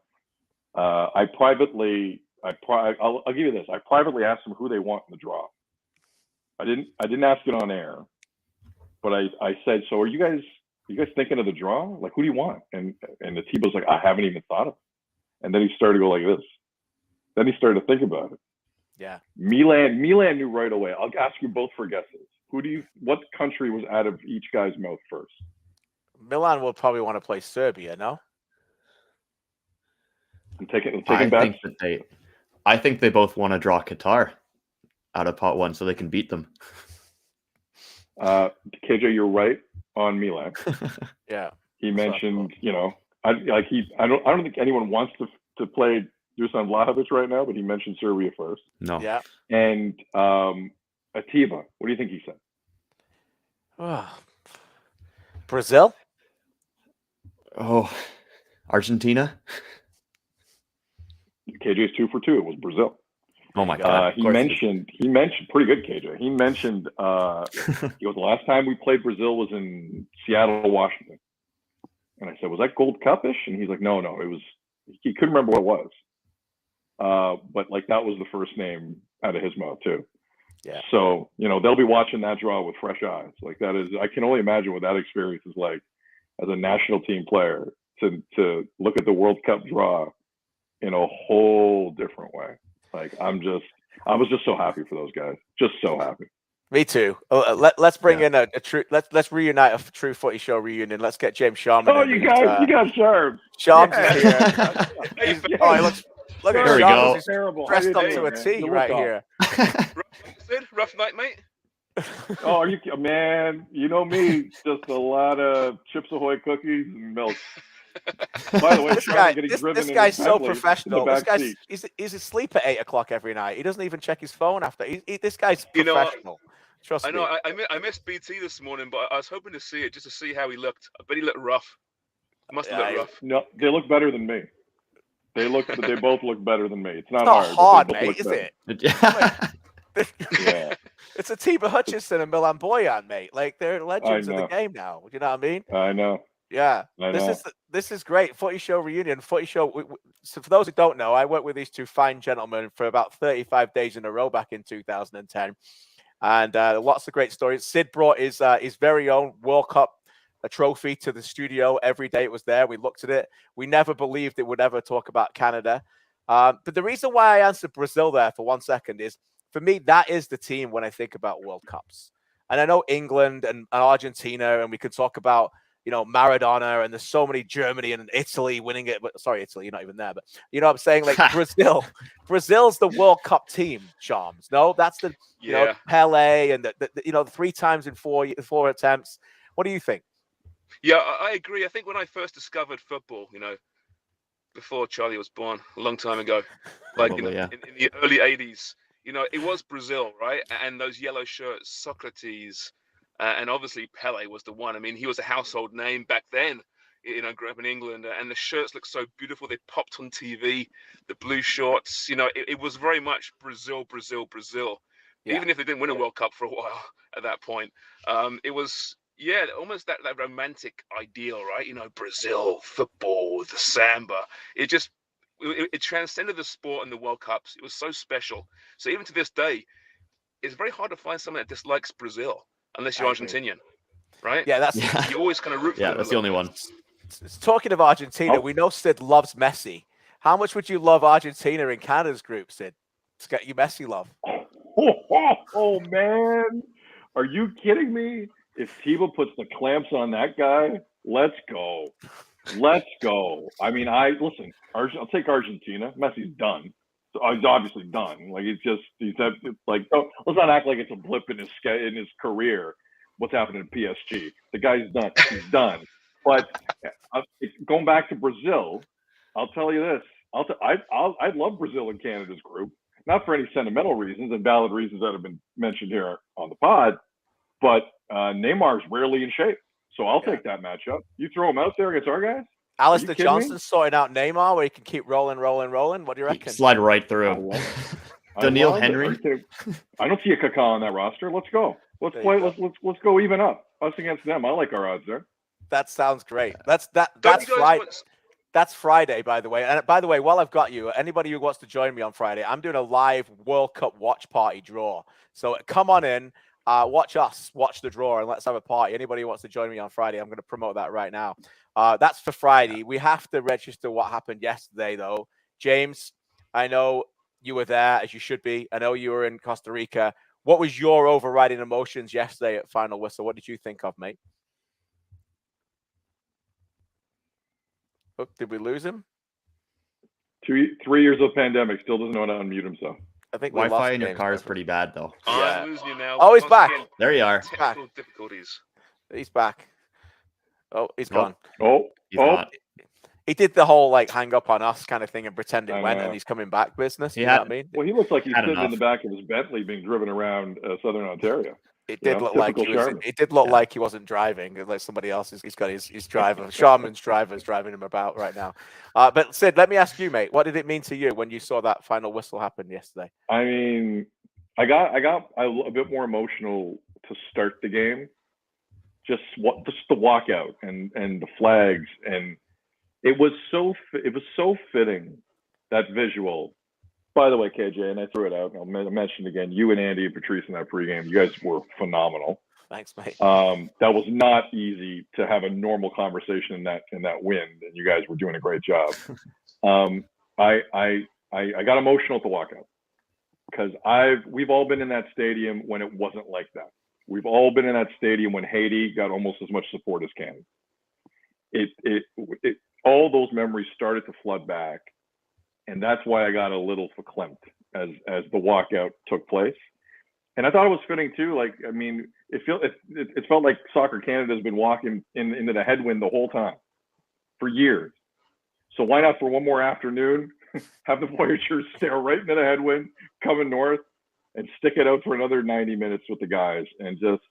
give you this. I privately asked them who they want in the draw. I didn't ask it on air, but I said, so are you guys thinking of the draw? Like, who do you want? And Atiba's like, I haven't even thought of it. And then he started to go like this. Then he started to think about it. Yeah. Milan knew right away. I'll ask you both for guesses. What country was out of each guy's mouth first? Milan will probably want to play Serbia, no? I'm taking I bets. think that I think they both want to draw Qatar out of pot 1 so they can beat them. KJ, you're right on Milan. Yeah. He mentioned, I don't think anyone wants to play Dusan Vlahovic right now, but he mentioned Serbia first. No. Yeah. And Atiba, what do you think he said? Brazil? Oh, Argentina? KJ's 2 for 2. It was Brazil. Oh my God. He mentioned pretty good, KJ. He mentioned he goes, the last time we played Brazil was in Seattle, Washington. And I said, was that Gold Cup-ish? And he's like, no, it was, he couldn't remember what it was. But like that was the first name out of his mouth too. Yeah. So, they'll be watching that draw with fresh eyes. Like that is, I can only imagine what that experience is like as a national team player to look at the World Cup draw in a whole different way. Like I was just so happy for those guys. Just so happy. Me too. Let's bring in a true. Let's reunite a true footy show reunion. Let's get James Sharman. Oh, you got Sharp. Sharp's here. Oh, he looks. Look at There Sharp. we Terrible. Dressed up to a T right here. Rough night, mate. Oh, are you, man? You know me. Just a lot of Chips Ahoy cookies and milk. By the way, this guy's so professional. He's asleep at 8 o'clock every night. He doesn't even check his phone after. This guy's professional. Trust me. I know. I missed BT this morning, but I was hoping to see it just to see how he looked. I bet he looked rough. Must have looked rough. No, they look better than me. They both look better than me. It's not hard, mate, is it? Yeah. It's Atiba Hutchinson and Milan Boyan, mate. Like they're legends of the game now. You know what I mean? I know. Yeah, this is great. Footy show reunion. Footy show. So for those who don't know, I worked with these two fine gentlemen for about 35 days in a row back in 2010, and lots of great stories. Sid brought his very own World Cup trophy to the studio every day. It was there. We looked at it. We never believed it would ever talk about Canada. But the reason why I answered Brazil there for 1 second is, for me, that is the team when I think about World Cups. And I know England and Argentina, and we could talk about, Maradona, and there's so many, Germany and Italy winning it. But sorry, Italy, you're not even there. But you know what I'm saying? Like Brazil's the World Cup team, Charms. No, that's the, Pele and the 3 times in 4 attempts. What do you think? Yeah, I agree. I think when I first discovered football, before Charlie was born, a long time ago, like in the early 80s, it was Brazil, right? And those yellow shirts, Socrates, and obviously Pele was the one. I mean, he was a household name back then, grew up in England, and the shirts looked so beautiful. They popped on TV, the blue shorts, it was very much Brazil, Brazil, Brazil. Yeah. Even if they didn't win a World Cup for a while at that point, it was, almost that romantic ideal, right? Brazil, football, the samba. It transcended the sport and the World Cups. It was so special. So even to this day, it's very hard to find someone that dislikes Brazil unless you're Argentinian, right? Yeah, you always kind of root for them. Yeah, that's the only one. Talking of Argentina, we know Sid loves Messi. How much would you love Argentina in Canada's group, Sid? To get you Messi love. Oh man, are you kidding me? If Atiba puts the clamps on that guy, let's go. Let's go. I mean, listen. I'll take Argentina. Messi's done. So he's obviously done. Like let's not act like it's a blip in his career. What's happening in PSG? The guy's done. He's done. But going back to Brazil, I'll tell you this. I'd love Brazil in Canada's group, not for any sentimental reasons and valid reasons that have been mentioned here on the pod, but Neymar's rarely in shape. So I'll take that matchup. You throw him out there against our guys? Alistair Johnston sorting out Neymar where he can keep rolling. What do you reckon? Slide right through. Daniil Henry. I don't see a Kaká on that roster. Let's go. Let's play. Let's go even up. Us against them. I like our odds there. That sounds great. That's Friday. That's Friday, by the way. And by the way, while I've got you, anybody who wants to join me on Friday, I'm doing a live World Cup watch party draw. So come on in. Watch the draw, and let's have a party. Anybody who wants to join me on Friday, I'm going to promote that right now. That's for Friday. We have to register what happened yesterday, though. James, I know you were there, as you should be. I know you were in Costa Rica. What was your overriding emotions yesterday at final whistle? What did you think of, mate? Oh, did we lose him? 3 years of pandemic, still doesn't know how to unmute himself. I think Wi-Fi in your car is pretty bad, though. Yeah. I'm losing you now. Oh, he's Once back. again, There you are. technical difficulties. He's back. Oh, he's gone. He's not. He did the whole like hang up on us kind of thing and pretend it I went, know. and he's coming back business. He You know had- what I mean? Well, he looks like he's Had sitting in enough. the back of his Bentley being driven around Southern Ontario. It You did know, look like typical he was. Sharman. It did look Yeah. like he wasn't driving. Like somebody else. He's got his driver. Sharman's driver is driving him about right now. But Sid, let me ask you, mate. What did it mean to you when you saw that final whistle happen yesterday? I mean, I got a bit more emotional to start the game. Just the walkout and the flags, and it was so fitting, that visual. By the way, KJ, and I threw it out, and I'll mention it again, you and Andy and Patrice in that pregame, you guys were phenomenal. Thanks, mate. That was not easy to have a normal conversation in that wind, and you guys were doing a great job. I got emotional at the walkout because we've all been in that stadium when it wasn't like that. We've all been in that stadium when Haiti got almost as much support as Canada. All those memories started to flood back, and that's why I got a little verklempt as the walkout took place. And I thought it was fitting too. Like, I mean, it felt like Soccer Canada has been walking into the headwind the whole time for years. So why not for one more afternoon have the Voyageurs stare right into the headwind coming north and stick it out for another 90 minutes with the guys, and just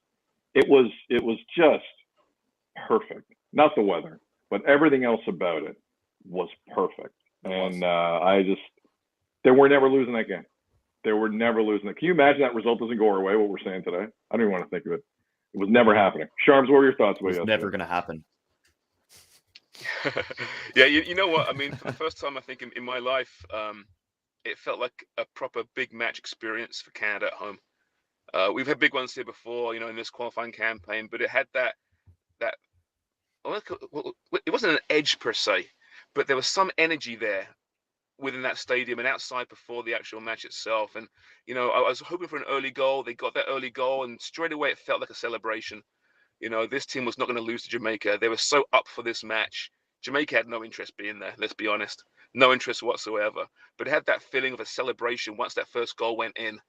it was just perfect. Not the weather, but everything else about it was perfect. And they were never losing that game. They were never losing it. Can you imagine that result doesn't go our way, what we're saying today? I don't even want to think of it. It was never happening. Sharms, what were your thoughts about It's yesterday? never going to happen. Yeah, you know what? I mean, for the first time, I think in my life, it felt like a proper big match experience for Canada at home. We've had big ones here before, in this qualifying campaign, but it had that it wasn't an edge per se, but there was some energy there within that stadium and outside before the actual match itself. And, I was hoping for an early goal. They got that early goal, and straight away it felt like a celebration. This team was not going to lose to Jamaica. They were so up for this match. Jamaica had no interest being there, let's be honest. No interest whatsoever. But it had that feeling of a celebration once that first goal went in.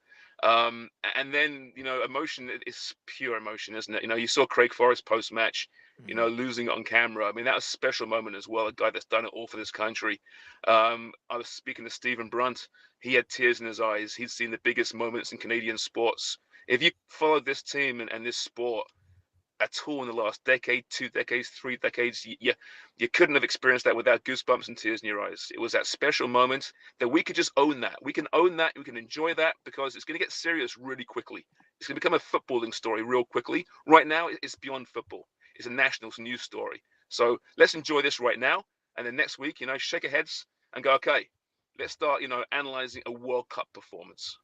And then, emotion is pure emotion, isn't it? You saw Craig Forrest post-match, losing it on camera. I mean, that was a special moment as well, a guy that's done it all for this country. I was speaking to Stephen Brunt. He had tears in his eyes. He'd seen the biggest moments in Canadian sports. If you followed this team and this sport at all in the last decade, 2 decades, 3 decades, you couldn't have experienced that without goosebumps and tears in your eyes. It was that special moment that we could just own that. We can own that. We can enjoy that, because it's going to get serious really quickly. It's going to become a footballing story real quickly. Right now, it's beyond football. It's a national news story. So let's enjoy this right now. And then next week, shake our heads and go, okay, let's start, analyzing a World Cup performance.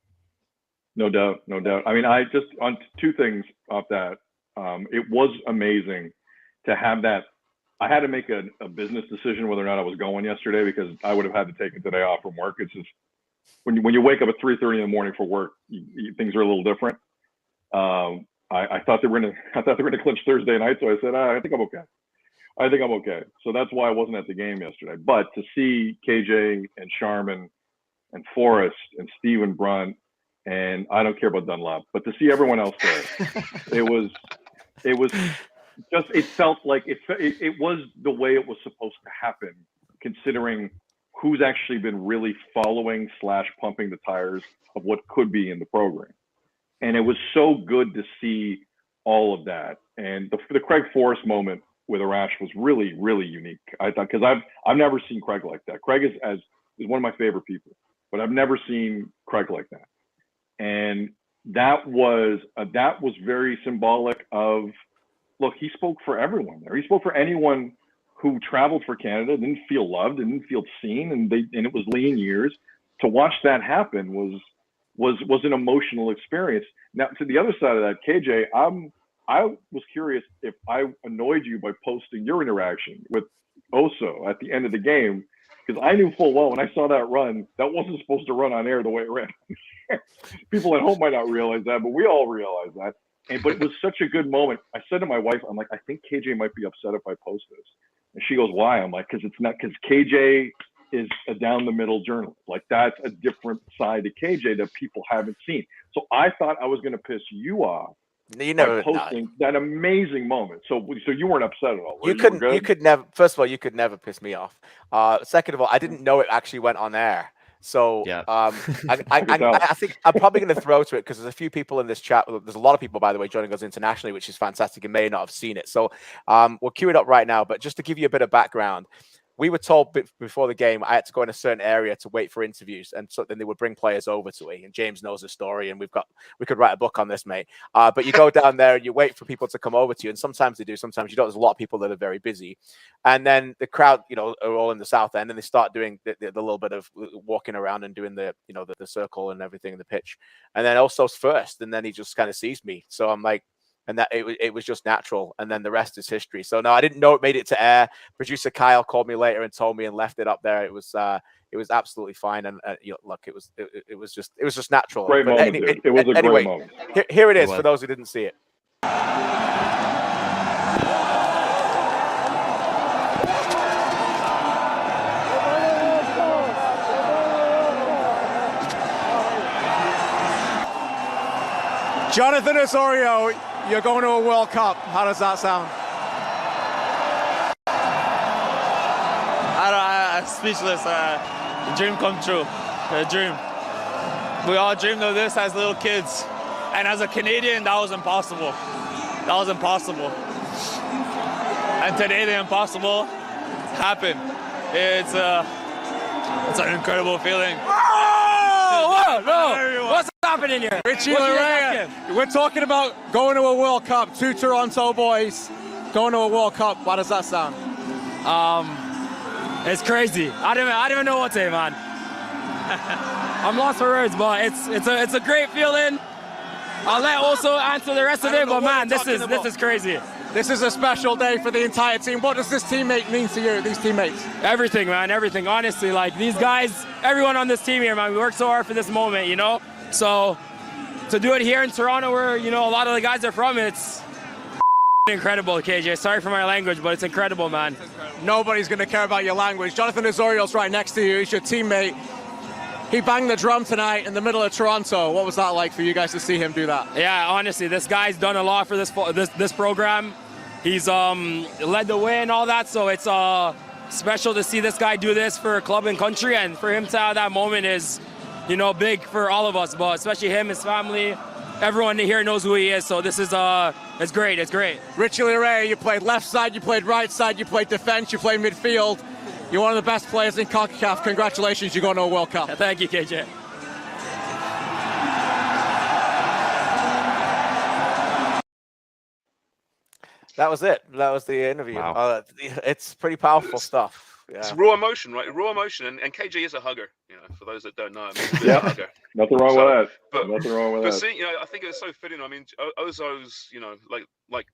No doubt. I mean, I just, on two things off that, it was amazing to have that. I had to make a business decision whether or not I was going yesterday, because I would have had to take the day off from work. It's just when you wake up at 3:30 in the morning for work, things are a little different. I thought they were gonna clinch Thursday night, so I said I think I'm okay. So that's why I wasn't at the game yesterday. But to see KJ and Sharman and Forrest and Stephen Brunt, and I don't care about Dunlop, but to see everyone else there, it was just, it felt like it was the way it was supposed to happen, considering who's actually been really following / pumping the tires of what could be in the program. And it was so good to see all of that. And the Craig Forrest moment with Arash was really, really unique. I thought, because I've never seen Craig like that. Craig is one of my favorite people, but I've never seen Craig like that. And that was very symbolic of, look, he spoke for everyone there. He spoke for anyone who traveled for Canada, didn't feel loved, didn't feel seen, and it was lean years. To watch that happen was an emotional experience. Now, to the other side of that, KJ, I was curious if I annoyed you by posting your interaction with Oso at the end of the game, because I knew full well when I saw that run, that wasn't supposed to run on air the way it ran. People at home might not realize that, but we all realize that. But it was such a good moment. I said to my wife, I'm like, I think KJ might be upset if I post this. And she goes, why? I'm like, because KJ is a down the middle journalist. Like that's a different side to KJ that people haven't seen. So I thought I was going to piss you off. You never posting that amazing moment. So you weren't upset at all. You could never. First of all, you could never piss me off. Second of all, I didn't know it actually went on air. So yeah. I think I'm probably going to throw to it because there's a few people in this chat. There's a lot of people, by the way, joining us internationally, which is fantastic and may not have seen it. So we'll cue it up right now. But just to give you a bit of background, we were told before the game I had to go in a certain area to wait for interviews, and so then they would bring players over to me. And James knows the story, and we could write a book on this, mate. But you go down there and you wait for people to come over to you, and sometimes they do, sometimes you don't. There's a lot of people that are very busy, and then the crowd, are all in the south end, and they start doing the little bit of walking around and doing the circle and everything in the pitch, and then Oso's first, and then he just kind of sees me, so I'm like. And that it was just natural, and then the rest is history. So no, I didn't know it made it to air. Producer Kyle called me later and told me and left it up there. It was absolutely fine, and look, it was just natural. Great moment. It was a great moment. Here it is for those who didn't see it. Jonathan Osorio, you're going to a World Cup. How does that sound? I'm speechless. Dream come true. A dream. We all dreamed of this as little kids. And as a Canadian, that was impossible. That was impossible. And today, the impossible happened. It's an incredible feeling. Oh, no. What's happening here? Richie Larea, we're talking about going to a World Cup. 2 Toronto boys going to a World Cup. How does that sound? It's crazy. I don't even know what to say, man. I'm lost for words, but it's a great feeling. I'll let also answer the rest of it, but man, this is crazy. This is a special day for the entire team. What does this teammate mean to you, these teammates? Everything, man, everything. Honestly, like these guys, everyone on this team here, man, we worked so hard for this moment, So to do it here in Toronto where, a lot of the guys are from, it's incredible, KJ. Sorry for my language, but it's incredible, man. Nobody's going to care about your language. Jonathan Osorio's right next to you. He's your teammate. He banged the drum tonight in the middle of Toronto. What was that like for you guys to see him do that? Yeah, honestly, this guy's done a lot for this program. He's led the way and all that, so it's special to see this guy do this for club and country, and for him to have that moment is, big for all of us, but especially him, his family. Everyone here knows who he is, so this is it's great. It's great. Richie Larea, you played left side, you played right side, you played defense, you played midfield. You're one of the best players in CONCACAF. Congratulations, you're going to a World Cup. Thank you, KJ. That was it. That was the interview. Wow. It's pretty powerful stuff. Yeah. It's raw emotion, right? Raw emotion, and KJ is a hugger. For those that don't know, he's a hugger. Nothing wrong with that. Nothing wrong with that. See, I think it's so fitting. I mean, Ozo's, like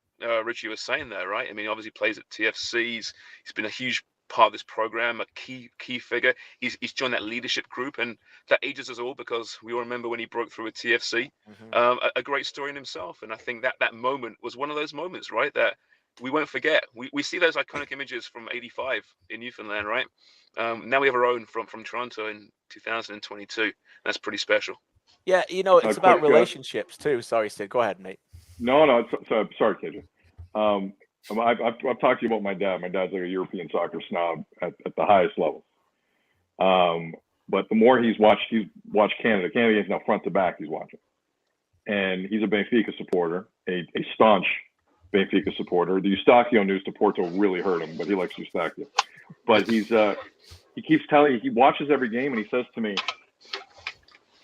Richie was saying there, right? I mean, obviously plays at TFC. He's been a huge part of this program, a key figure. He's joined that leadership group, and that ages us all because we all remember when he broke through at TFC. A great story in himself, and I think that moment was one of those moments, right, that we won't forget. We see those iconic images from '85 in Newfoundland, right? Now we have our own from Toronto in 2022. That's pretty special. Yeah, it's about relationships too. Sorry, Sid. Go ahead, mate. No, sorry, KJ. I've talked to you about my dad. My dad's like a European soccer snob at the highest level. But the more he's watched Canada games now front to back, he's watching. And he's a Benfica supporter, a staunch Benfica supporter. The Eustaquio news to Porto really hurt him, but he likes Eustaquio. But he keeps telling he watches every game and he says to me,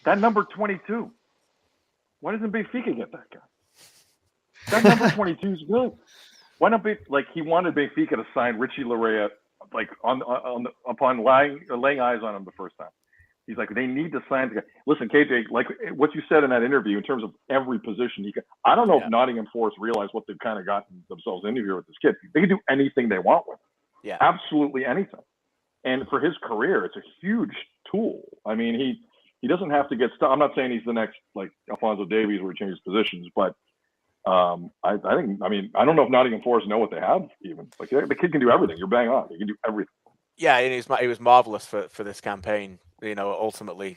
that number 22, why doesn't Benfica get that guy? That number 22 is good. Why not he wanted Benfica to sign Richie Larea upon laying eyes on him the first time. He's like, they need to sign the guy. Listen, KJ, like what you said in that interview in terms of every position, I don't know if Nottingham Forest realize what they've kind of gotten themselves into here with this kid. They can do anything they want with him. Yeah. Absolutely anything. And for his career, it's a huge tool. I mean, he doesn't have to get stuck. I'm not saying he's the next like Alphonso Davies where he changes positions, but I don't know if Nottingham Forest know what they have even. Like the kid can do everything. You're bang on. He can do everything. Yeah, and he was marvelous for this campaign. Ultimately,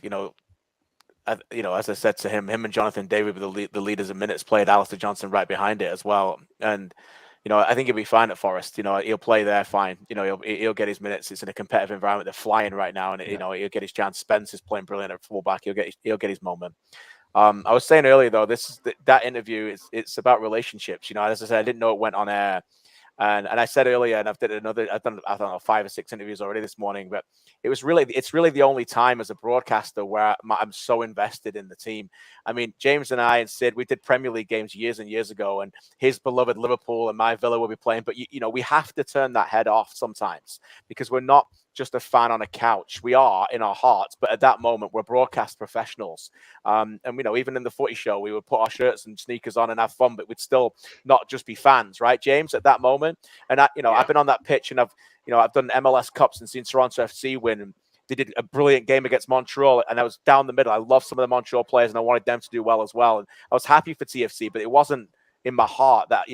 as I said to him and Jonathan David were the leaders of minutes played. Alistair Johnston right behind it as well, and I think he'll be fine at Forest. He'll play there fine. He'll get his minutes. It's in a competitive environment. They're flying right now, and he'll get his chance. Spence is playing brilliant at fullback. He'll get his moment. I was saying earlier though, that interview it's about relationships. As I said, I didn't know it went on air. And I said earlier, and I've done I don't know 5 or 6 interviews already this morning, but it's really the only time as a broadcaster where I'm so invested in the team. I mean, James and I and Sid, we did Premier League games years and years ago, and his beloved Liverpool and my Villa will be playing. But we have to turn that head off sometimes because we're not just a fan on a couch. We are in our hearts, but at that moment we're broadcast professionals. And even in the footy show, we would put our shirts and sneakers on and have fun, but we'd still not just be fans, right, James? At that moment, and I've been on that pitch, and I've done MLS Cups and seen Toronto FC win. And they did a brilliant game against Montreal, and I was down the middle. I love some of the Montreal players, and I wanted them to do well as well. And I was happy for TFC, but it wasn't in my heart that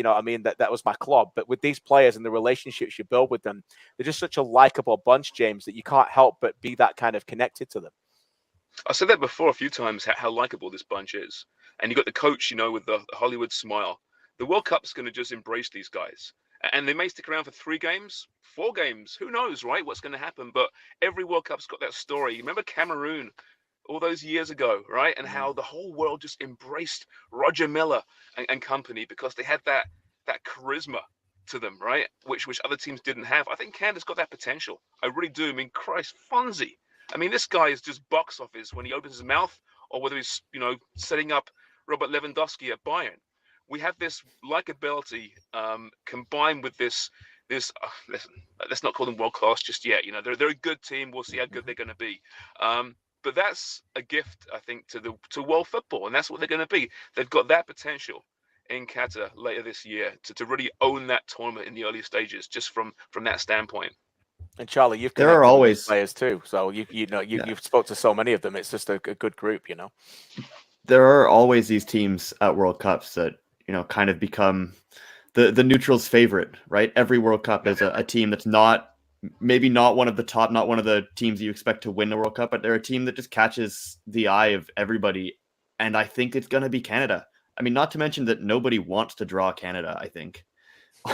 that was my club. But with these players and the relationships you build with them, they're just such a likable bunch, James, that you can't help but be that kind of connected to them. I said that before a few times, how likable this bunch is. And you got the coach, with the Hollywood smile. The World Cup's going to just embrace these guys. And they may stick around for 3 games, 4 games. Who knows, right? What's going to happen? But every World Cup's got that story. Remember Cameroon all those years ago, right? And how the whole world just embraced Roger Miller and company because they had that charisma to them, right? Which other teams didn't have. I think Canada's got that potential. I really do. I mean, Christ, Fonzie. I mean, this guy is just box office when he opens his mouth, or whether he's, setting up Robert Lewandowski at Bayern. We have this likability combined with this. Listen, let's not call them world class just yet. They're a good team. We'll see how good they're going to be. But that's a gift, I think, to world football, and that's what they're going to be. They've got that potential in Qatar later this year to really own that tournament in the early stages, just from that standpoint. And Charlie, you've there are always players too, so you've spoke to so many of them. It's just a good group, There are always these teams at World Cups that kind of become the neutral's favorite, right? Every World Cup is a team that's maybe not one of the top, not one of the teams you expect to win the World Cup, but they're a team that just catches the eye of everybody. And I think it's going to be Canada. I mean, not to mention that nobody wants to draw Canada, I think,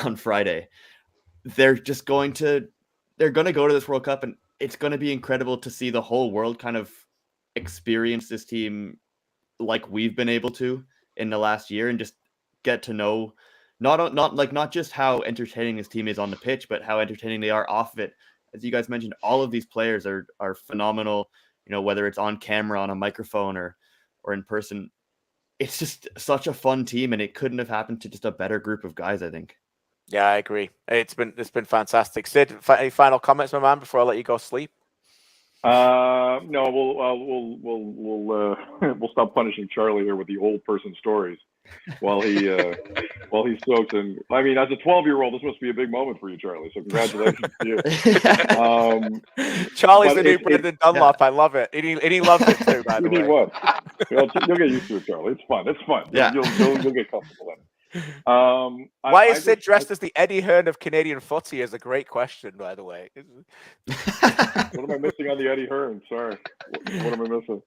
on Friday. They're going to go to this World Cup, and it's going to be incredible to see the whole world kind of experience this team like we've been able to in the last year, and just get to know not just how entertaining this team is on the pitch, but how entertaining they are off of it. As you guys mentioned, all of these players are phenomenal, whether it's on camera, on a microphone, or in person. It's just such a fun team, and it couldn't have happened to just a better group of guys, I think. Yeah, I agree. It's been fantastic. Sid, any final comments, my man, before I let you go sleep? No, we'll stop punishing Charlie here with the old person stories while he soaks. And I mean, as a 12-year-old, this must be a big moment for you, Charlie. So congratulations to you. Charlie's the new Brendan Dunlop. Yeah. I love it, and he loves it too. By the way, what? You'll get used to it, Charlie. It's fun. Yeah. You'll get comfortable in it. Why is Sid dressed as the Eddie Hearn of Canadian footy is a great question, by the way. What am I missing on the Eddie Hearn? Sorry. What am I missing?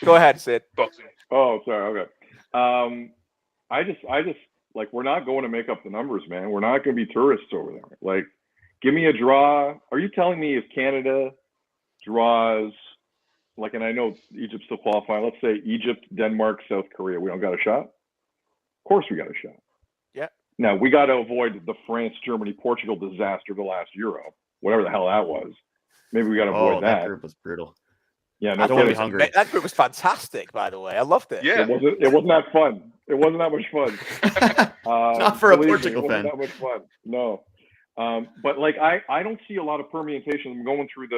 Go ahead, Sid. Boxing. Oh, sorry. Okay. I just like, we're not going to make up the numbers, man. We're not going to be tourists over there. Like, give me a draw. Are you telling me if Canada draws, like, and I know Egypt still qualifying, let's say Egypt, Denmark, South Korea, we don't got a shot? Of course we got a shot. Yeah. Now, we got to avoid the France, Germany, Portugal disaster of the last Euro, whatever the hell that was. Maybe we got to avoid that. That group was brutal. Yeah, I don't want to be hungry. That group was fantastic, by the way. I loved it. Yeah. It wasn't that fun. It wasn't that much fun. Not for a Portugal fan. It wasn't that much fun. No. But like, I don't see a lot of permutation. I'm going through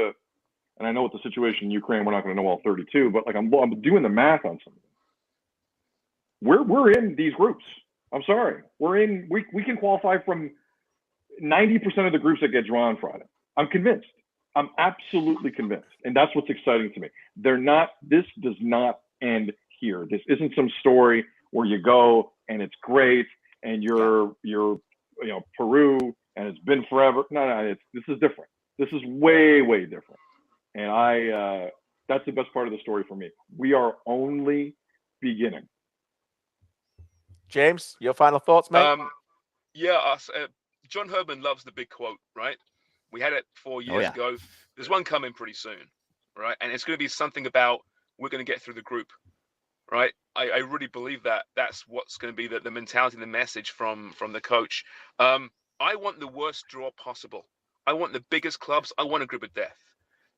and I know with the situation in Ukraine, we're not going to know all 32, but like, I'm doing the math on something. We're in these groups. I'm sorry. We can qualify from 90% of the groups that get drawn Friday. I'm convinced. I'm absolutely convinced. And that's what's exciting to me. This does not end here. This isn't some story where you go and it's great and you're Peru and it's been forever. No, this is different. This is way, way different. And that's the best part of the story for me. We are only beginning. James, your final thoughts, mate? John Herdman loves the big quote, right? We had it 4 years ago. There's one coming pretty soon, right? And it's going to be something about we're going to get through the group, right? I really believe that that's what's going to be the mentality and the message from the coach. I want the worst draw possible. I want the biggest clubs. I want a group of death.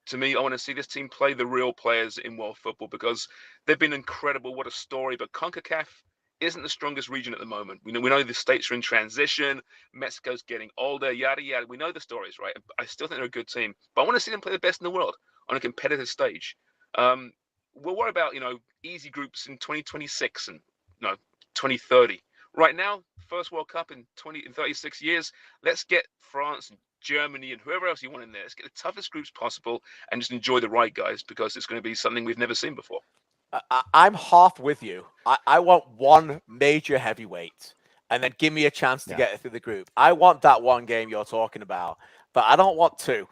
To me, I want to see this team play the real players in world football because they've been incredible. What a story. But CONCACAF isn't the strongest region at the moment. We know the states are in transition. Mexico's getting older, yada, yada. We know the stories, right? I still think they're a good team. But I want to see them play the best in the world on a competitive stage. We'll worry about, easy groups in 2026 and 2030. Right now, first World Cup in 36 years. Let's get France and Germany and whoever else you want in there. Let's get the toughest groups possible and just enjoy the ride, guys, because it's going to be something we've never seen before. I'm half with you. I want one major heavyweight and then give me a chance to get through the group. I want that one game you're talking about, but I don't want two.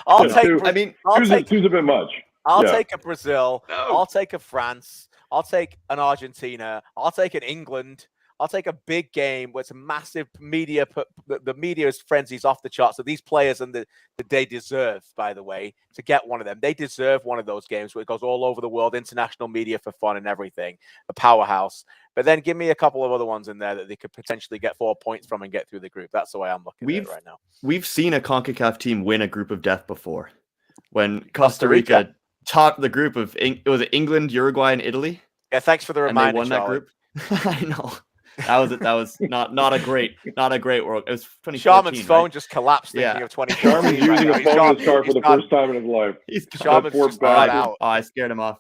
I'll take. Two. I mean, two's a bit much. I'll take a Brazil. No. I'll take a France. I'll take an Argentina. I'll take an England. I'll take a big game where it's a massive media. The media's frenzies off the charts. So these players and they deserve, by the way, to get one of them. They deserve one of those games where it goes all over the world, international media for fun and everything. A powerhouse. But then give me a couple of other ones in there that they could potentially get 4 points from and get through the group. That's the way I'm looking at it right now. We've seen a CONCACAF team win a group of death before. When Costa Rica topped the group of was it England, Uruguay, and Italy? Yeah, thanks for the reminder. And they won that group. I know. That was not a great world. It was 2014. Sharman's phone right? just collapsed thinking of 2014. Sharman's using a phone in his car for the first time in his life. Sharman's just got out. Oh, I scared him off.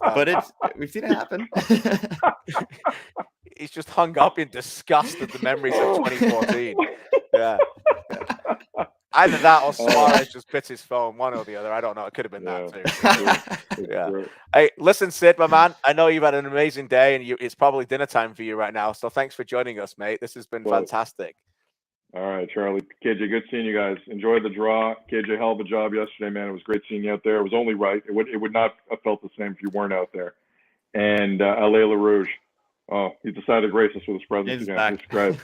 But we've seen it happen. He's just hung up in disgust at the memories of 2014. Yeah. Either that or Suarez just bit his phone, one or the other. I don't know. It could have been that too. Yeah. Hey, listen, Sid, my man. I know you've had an amazing day, and it's probably dinner time for you right now. So thanks for joining us, mate. This has been fantastic. All right, Charlie. KJ, good seeing you guys. Enjoy the draw. KJ, hell of a job yesterday, man. It was great seeing you out there. It was only right. It would not have felt the same if you weren't out there. And Alain LaRouge. Oh, he decided to grace us with his presence again. It's great.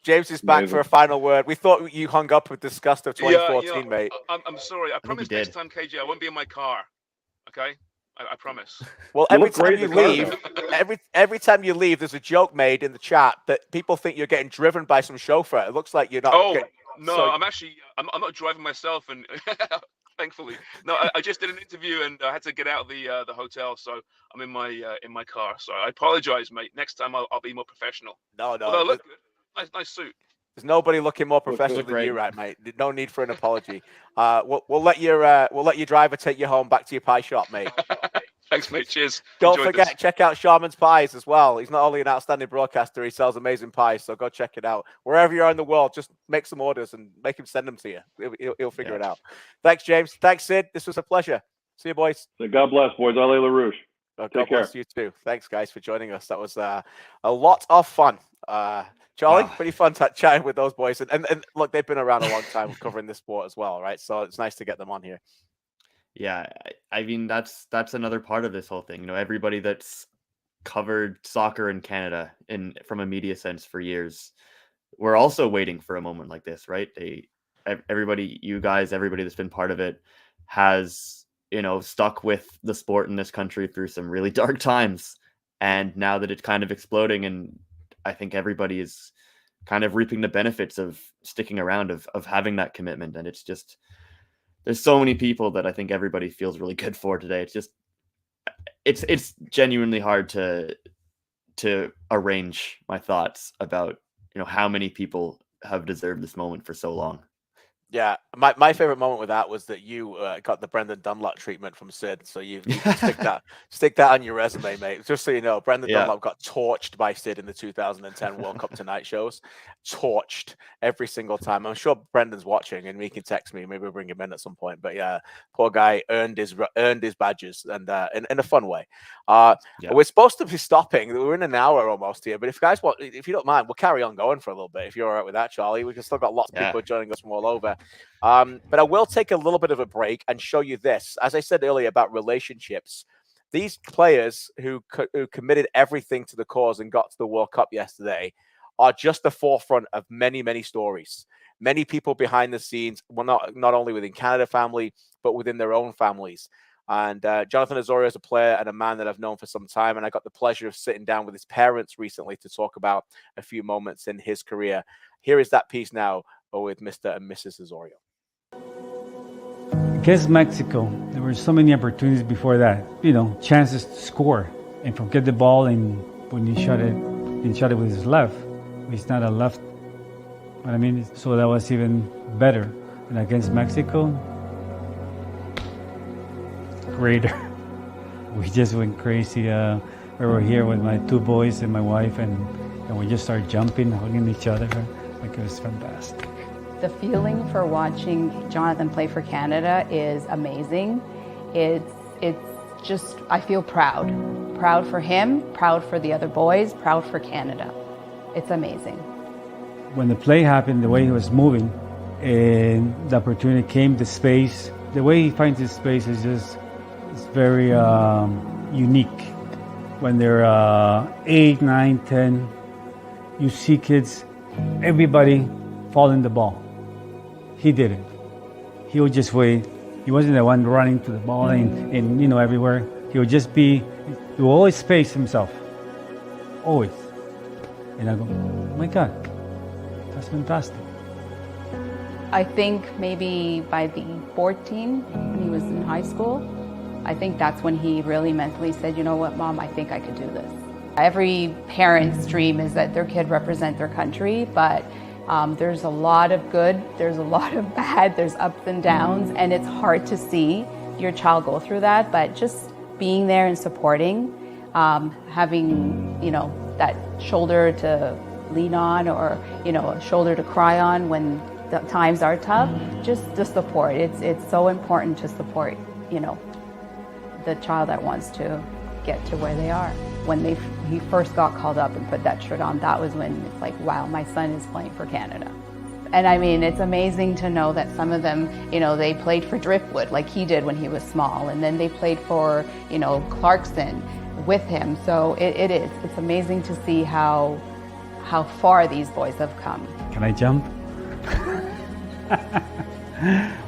James is back for a final word. We thought you hung up with disgust of 2014, mate. I'm sorry. I promise next time, KJ, I won't be in my car. Okay? I promise. Well, every time you leave, every time you leave, there's a joke made in the chat that people think you're getting driven by some chauffeur. It looks like you're not. I'm not driving myself, and thankfully, no. I just did an interview and I had to get out of the hotel, so I'm in my car. So I apologize, mate. Next time I'll be more professional. No. Although, look good. Nice suit. There's nobody looking more professional than you, right, mate? No need for an apology. We'll let your driver take you home back to your pie shop, mate. Thanks, mate. Cheers. Don't forget, check out Sharman's Pies as well. He's not only an outstanding broadcaster, he sells amazing pies. So go check it out. Wherever you are in the world, just make some orders and make him send them to you. He'll figure it out. Thanks, James. Thanks, Sid. This was a pleasure. See you, boys. God bless, boys. Alain LaRouge. God bless you too. Thanks, guys, for joining us. That was a lot of fun. Charlie, pretty fun chatting with those boys. And look, they've been around a long time covering this sport as well, right? So it's nice to get them on here. Yeah, I mean, that's another part of this whole thing. Everybody that's covered soccer in Canada from a media sense for years, we're also waiting for a moment like this, right? Everybody, you guys, everybody that's been part of it has, stuck with the sport in this country through some really dark times. And now that it's kind of exploding, and I think everybody is kind of reaping the benefits of sticking around, of having that commitment. And it's just, there's so many people that I think everybody feels really good for today. It's just, it's genuinely hard to arrange my thoughts about, how many people have deserved this moment for so long. Yeah, my favorite moment with that was that you got the Brendan Dunlop treatment from Sid. So you stick that on your resume, mate. Just so you know, Brendan Dunlop got torched by Sid in the 2010 World Cup Tonight shows. Torched every single time. I'm sure Brendan's watching and he can text me. Maybe we'll bring him in at some point. But yeah, poor guy earned his badges, and in a fun way. We're supposed to be stopping. We're in an hour almost here. But if you don't mind, we'll carry on going for a little bit. If you're all right with that, Charlie, we've still got lots of people joining us from all over. Canada. But I will take a little bit of a break and show you this. As I said earlier about relationships, these players who committed everything to the cause and got to the World Cup yesterday are just the forefront of many, many stories. Many people behind the scenes, well, not only within Canada family, but within their own families. And Jonathan Osorio is a player and a man that I've known for some time. And I got the pleasure of sitting down with his parents recently to talk about a few moments in his career. Here is that piece now with Mr. and Mrs. Osorio. Against Mexico, there were so many opportunities before that, chances to score and get the ball, and when he shot it with his left. He's not a left, so that was even better. And against Mexico, greater. We just went crazy. We were here with my two boys and my wife, and we just started jumping, hugging each other. It was fantastic. The feeling for watching Jonathan play for Canada is amazing. It's just, I feel proud. Proud for him, proud for the other boys, proud for Canada. It's amazing. When the play happened, the way he was moving, and the opportunity came, the space, the way he finds his space is it's very unique. When they're 8, 9, 10, you see kids, everybody following the ball. He didn't. He would just wait. He wasn't the one running to the ball and everywhere. He would just he would always space himself. Always. And I go, oh my God, that's fantastic. I think maybe by the 14, when he was in high school, I think that's when he really mentally said, you know what, Mom, I think I could do this. Every parent's dream is that their kid represent their country, but there's a lot of good, there's a lot of bad, there's ups and downs, and it's hard to see your child go through that, but just being there and supporting, having, that shoulder to lean on, or, a shoulder to cry on when the times are tough, just the support. It's so important to support, the child that wants to get to where they are. When he first got called up and put that shirt on, that was when it's like, wow, my son is playing for Canada. And it's amazing to know that some of them, they played for Driftwood like he did when he was small, and then they played for, Clarkson with him. So it's amazing to see how far these boys have come. Can I jump?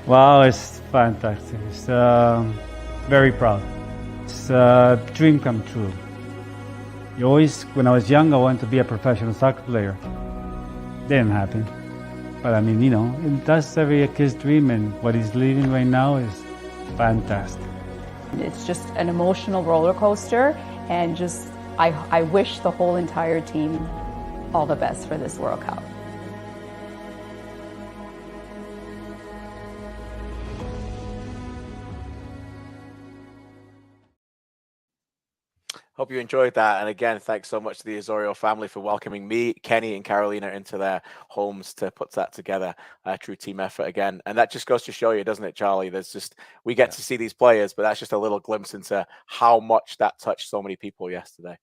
Wow, it's fantastic. It's very proud. It's a dream come true. When I was young, I wanted to be a professional soccer player. Didn't happen. But that's every kid's dream, and what he's living right now is fantastic. It's just an emotional roller coaster, and just I wish the whole entire team all the best for this World Cup. Hope you enjoyed that. And again, thanks so much to the Osorio family for welcoming me, Kenny, and Carolina into their homes to put that together. True team effort again. And that just goes to show you, doesn't it, Charlie? We get to see these players, but that's just a little glimpse into how much that touched so many people yesterday.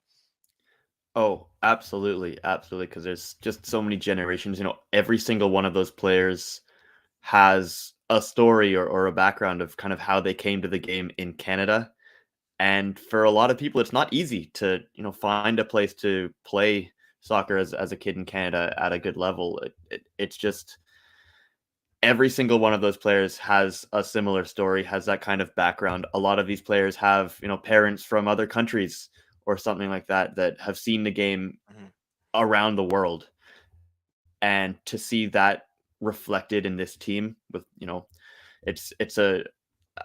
Oh, absolutely. Absolutely. Because there's just so many generations. Every single one of those players has a story or a background of kind of how they came to the game in Canada. And for a lot of people, it's not easy to, find a place to play soccer as a kid in Canada at a good level. It's just every single one of those players has a similar story, has that kind of background. A lot of these players have, parents from other countries or something like that have seen the game around the world. And to see that reflected in this team with, it's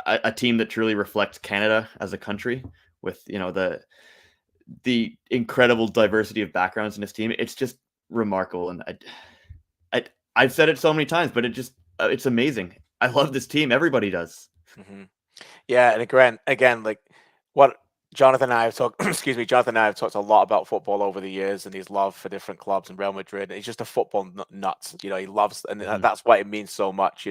a team that truly reflects Canada as a country with, the incredible diversity of backgrounds in this team. It's just remarkable. And I've said it so many times, but it's amazing. I love this team. Everybody does. Mm-hmm. Yeah. And again, like what Jonathan and I have talked, Jonathan and I have talked a lot about football over the years and his love for different clubs and Real Madrid. He's just a football nut. He loves, and that's why it means so much.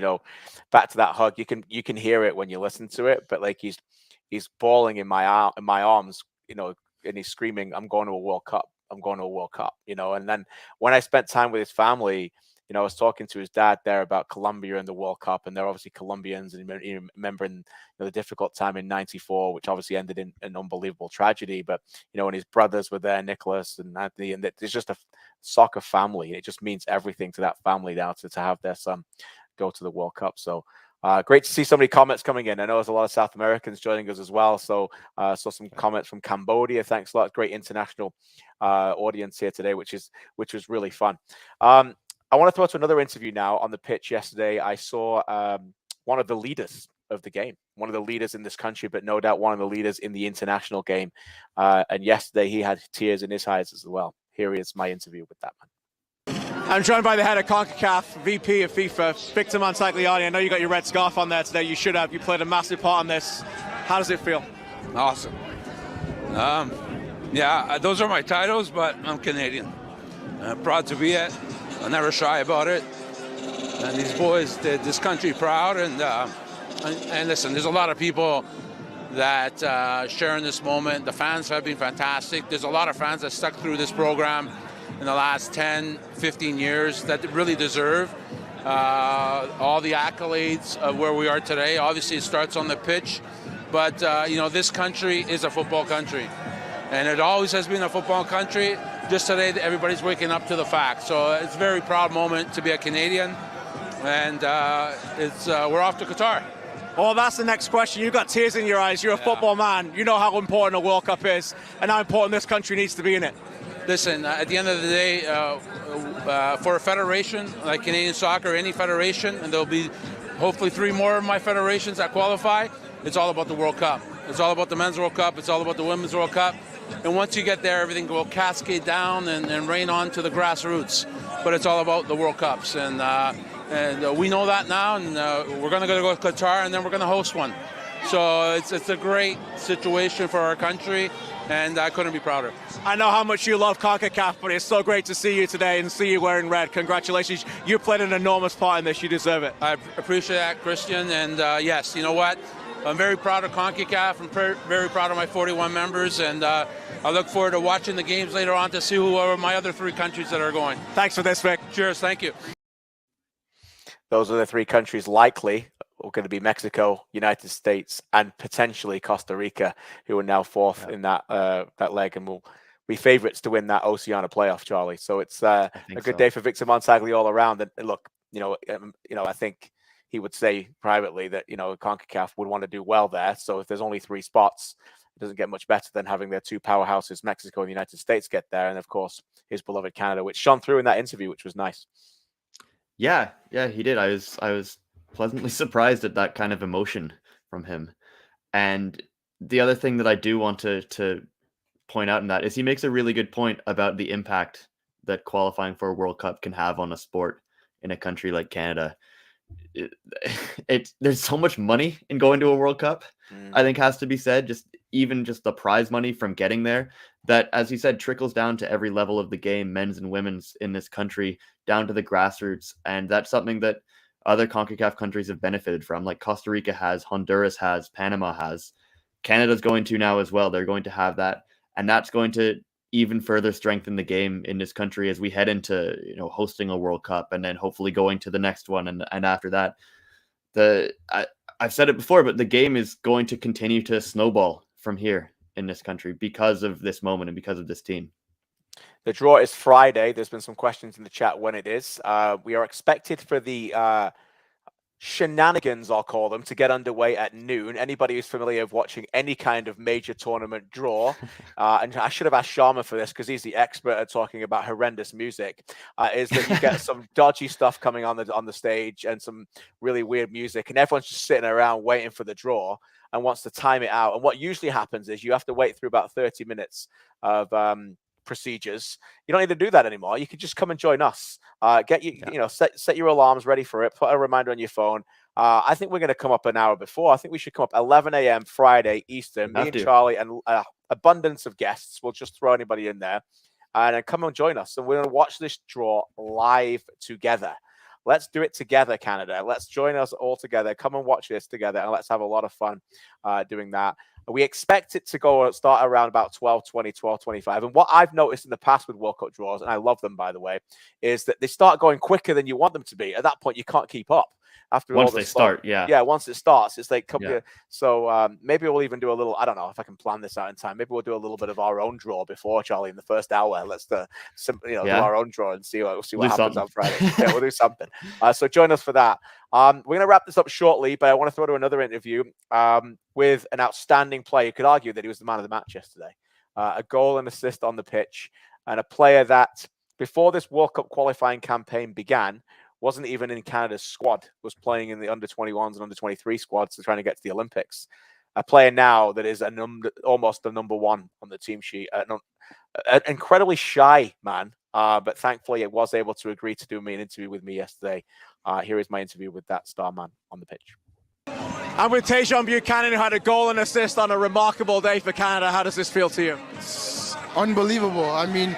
Back to that hug, you can hear it when you listen to it, but like he's bawling in my arms, and he's screaming, "I'm going to a World Cup. I'm going to a World Cup." And then when I spent time with his family, I was talking to his dad there about Colombia and the World Cup, and they're obviously Colombians, and remembering the difficult time in '94, which obviously ended in an unbelievable tragedy. But and his brothers were there, Nicholas and Anthony, and it's just a soccer family. It just means everything to that family now to have their son go to the World Cup. So great to see so many comments coming in. I know there's a lot of South Americans joining us as well. So saw some comments from Cambodia. Thanks a lot. Great international audience here today, which was really fun. I want to throw to another interview now. On the pitch yesterday, I saw one of the leaders of the game, one of the leaders in this country, but no doubt one of the leaders in the international game. And yesterday he had tears in his eyes as well. Here is my interview with that man. I'm joined by the head of CONCACAF, VP of FIFA, Victor Montagliani. I know you got your red scarf on there today. You should have. You played a massive part in this. How does it feel? Awesome. Yeah, those are my titles, but I'm Canadian. Proud to be it. I'm never shy about it. And these boys did this country proud. And listen, there's a lot of people that share in this moment. The fans have been fantastic. There's a lot of fans that stuck through this program in the last 10, 15 years that really deserve all the accolades of where we are today. Obviously, it starts on the pitch, but this country is a football country, and it always has been a football country. Just today, everybody's waking up to the fact. So it's a very proud moment to be a Canadian, and we're off to Qatar. Well, that's the next question. You've got tears in your eyes. You're a football man. You know how important a World Cup is and how important this country needs to be in it. Listen, at the end of the day, for a federation like Canadian Soccer, any federation, and there'll be hopefully 3 more of my federations that qualify, it's all about the World Cup. It's all about the Men's World Cup. It's all about the Women's World Cup. And once you get there, everything will cascade down and rain on to the grassroots. But it's all about the World Cups. And we know that now, and we're going to go to Qatar, and then we're going to host one. So it's a great situation for our country, and I couldn't be prouder. I know how much you love CONCACAF, but it's so great to see you today and see you wearing red. Congratulations. You played an enormous part in this. You deserve it. I appreciate that, Kristian. And yes, you know what? I'm very proud of CONCACAF. I'm very proud of my 41 members, and I look forward to watching the games later on to see who are my other 3 countries that are going. Thanks for this, Vic. Cheers. Thank you. Those are the 3 countries likely are going to be Mexico, United States, and potentially Costa Rica, who are now 4th in that leg, and will be favourites to win that Oceania playoff, Charlie. So it's a good day for Victor Montagliani all around. And look, I think he would say privately that CONCACAF would want to do well there. So if there's only 3 spots, it doesn't get much better than having their 2 powerhouses, Mexico and the United States, get there, and of course his beloved Canada, which shone through in that interview, which was nice. Yeah, he did. I was pleasantly surprised at that kind of emotion from him. And the other thing that I do want to point out in that is he makes a really good point about the impact that qualifying for a World Cup can have on a sport in a country like Canada. There's so much money in going to a World Cup, I think has to be said, just the prize money from getting there, that, as you said, trickles down to every level of the game, men's and women's in this country, down to the grassroots. And that's something that other CONCACAF countries have benefited from, like Costa Rica has, Honduras has, Panama has. Canada's going to now as well. They're going to have that. And that's going to even further strengthen the game in this country as we head into hosting a World Cup, and then hopefully going to the next one, and after that, I've said it before, but the game is going to continue to snowball from here in this country because of this moment and because of this team. The draw is Friday. There's been some questions in the chat when it is. We are expected for the shenanigans, I'll call them, to get underway at noon. Anybody who's familiar with watching any kind of major tournament draw, and I should have asked Sharman for this because he's the expert at talking about horrendous music, is that you get some dodgy stuff coming on the stage and some really weird music, and everyone's just sitting around waiting for the draw and wants to time it out. And what usually happens is you have to wait through about 30 minutes of procedures. You don't need to do that anymore. You can just come and join us. Set your alarms ready for it. Put a reminder on your phone. I think we're going to come up an hour before. I think we should come up 11 a.m. Friday Eastern. Me and Charlie and abundance of guests. We'll just throw anybody in there and then come and join us. And we're going to watch this draw live together. Let's do it together, Canada. Let's join us all together. Come and watch this together, and let's have a lot of fun doing that. We expect it to start around about 12:20, 12:25. And what I've noticed in the past with World Cup draws, and I love them, by the way, is that they start going quicker than you want them to be. At that point, you can't keep up. After once they start, once it starts, it's like so maybe we'll even do a little, I don't know if I can plan this out in time, maybe we'll do a little bit of our own draw before, Charlie, in the first hour. Let's do our own draw and see what happens on Friday. Yeah, we'll do something. So join us for that. We're going to wrap this up shortly, but I want to throw to another interview with an outstanding player. You could argue that he was the man of the match yesterday. A goal and assist on the pitch, and a player that before this World Cup qualifying campaign began wasn't even in Canada's squad, was playing in the under-21s and under-23 squads to trying to get to the Olympics. A player now that is almost the number one on the team sheet. An incredibly shy man, but thankfully it was able to agree to do an interview with me yesterday. Here is my interview with that star man on the pitch. And with Tajon Buchanan, who had a goal and assist on a remarkable day for Canada, how does this feel to you? It's unbelievable. I mean,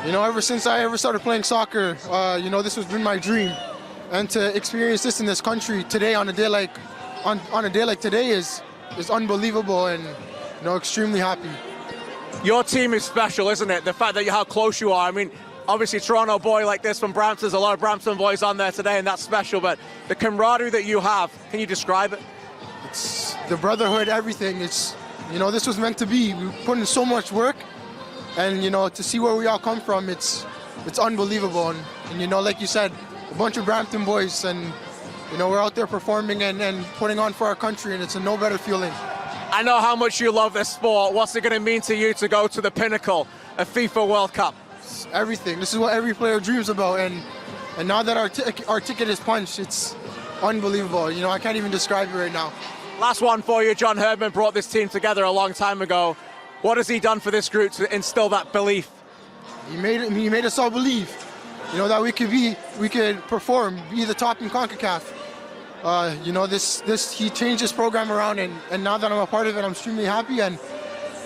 ever since I ever started playing soccer, this has been my dream, and to experience this in this country today on a day like today is unbelievable, and extremely happy. Your team is special, isn't it? The fact that how close you are. I mean, obviously Toronto boy like this from Brampton, there's a lot of Brampton boys on there today, and that's special. But the camaraderie that you have, can you describe it? It's the brotherhood, everything. It's this was meant to be. We put in so much work. And, to see where we all come from, it's unbelievable. And like you said, a bunch of Brampton boys, and, we're out there performing and putting on for our country, and it's a no better feeling. I know how much you love this sport. What's it going to mean to you to go to the pinnacle of FIFA World Cup? It's everything. This is what every player dreams about. And now that our ticket is punched, it's unbelievable. I can't even describe it right now. Last one for you. John Herdman brought this team together a long time ago. What has he done for this group to instill that belief? He made us all believe, that we could perform, be the top in CONCACAF. He changed this program around, and now that I'm a part of it, I'm extremely happy, and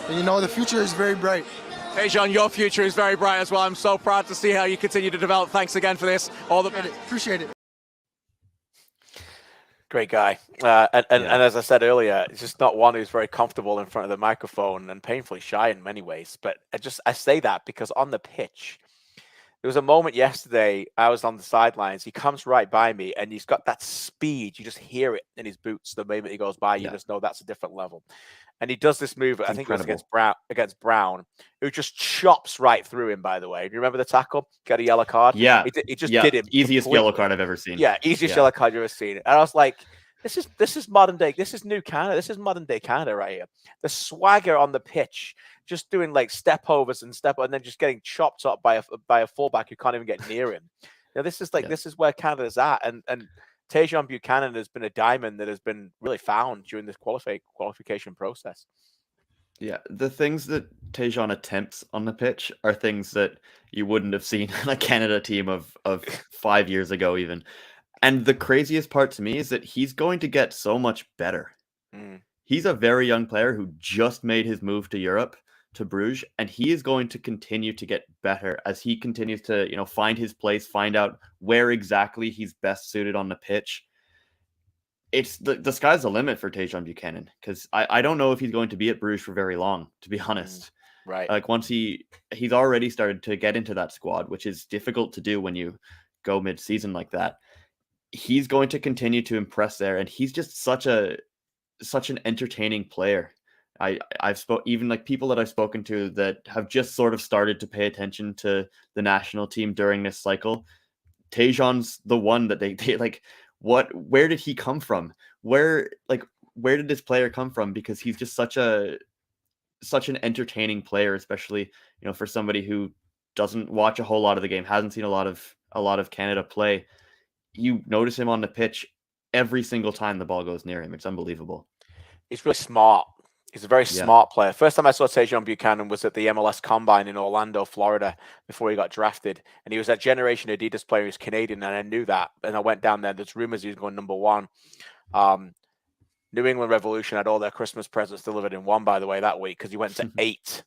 the future is very bright. Tajon, your future is very bright as well. I'm so proud to see how you continue to develop. Thanks again for this. Appreciate it. Great guy. And as I said earlier, it's just not one who's very comfortable in front of the microphone and painfully shy in many ways. But I say that because on the pitch, there was a moment yesterday, I was on the sidelines. He comes right by me and he's got that speed. You just hear it in his boots. The moment he goes by, you just know that's a different level. And he does this move, I think it was against Brown, who just chops right through him, by the way. Do you remember the tackle? Got a yellow card? Yeah. He just did him. Easiest yellow card I've ever seen. Yeah, easiest yellow card you've ever seen. And I was like, this is modern day. This is new Canada. This is modern day Canada right here. The swagger on the pitch, just doing like step overs and then just getting chopped up by a fullback who can't even get near him. This is where Canada's at. And Tajon Buchanan has been a diamond that has been really found during this qualification process. Yeah, the things that Tajon attempts on the pitch are things that you wouldn't have seen on a Canada team of 5 years ago even. And the craziest part to me is that he's going to get so much better. He's a very young player who just made his move to Europe, to Bruges, and he is going to continue to get better as he continues to, find his place, find out where exactly he's best suited on the pitch. It's the sky's the limit for Tajon Buchanan, because I don't know if he's going to be at Bruges for very long, to be honest. Right. Like once he's already started to get into that squad, which is difficult to do when you go mid-season like that. He's going to continue to impress there, and he's just such an entertaining player. Even like people that I've spoken to that have just sort of started to pay attention to the national team during this cycle. Tajon's the one that they like. Where did he come from? Where did this player come from? Because he's just such an entertaining player, especially for somebody who doesn't watch a whole lot of the game, hasn't seen a lot of Canada play. You notice him on the pitch every single time the ball goes near him. It's unbelievable. He's really smart. He's a very smart player. First time I saw Tajon Buchanan was at the MLS Combine in Orlando, Florida, before he got drafted. And he was that Generation Adidas player. He was Canadian, and I knew that. And I went down there. There's rumors he was going number one. New England Revolution had all their Christmas presents delivered in one, by the way, that week, because he went to 8.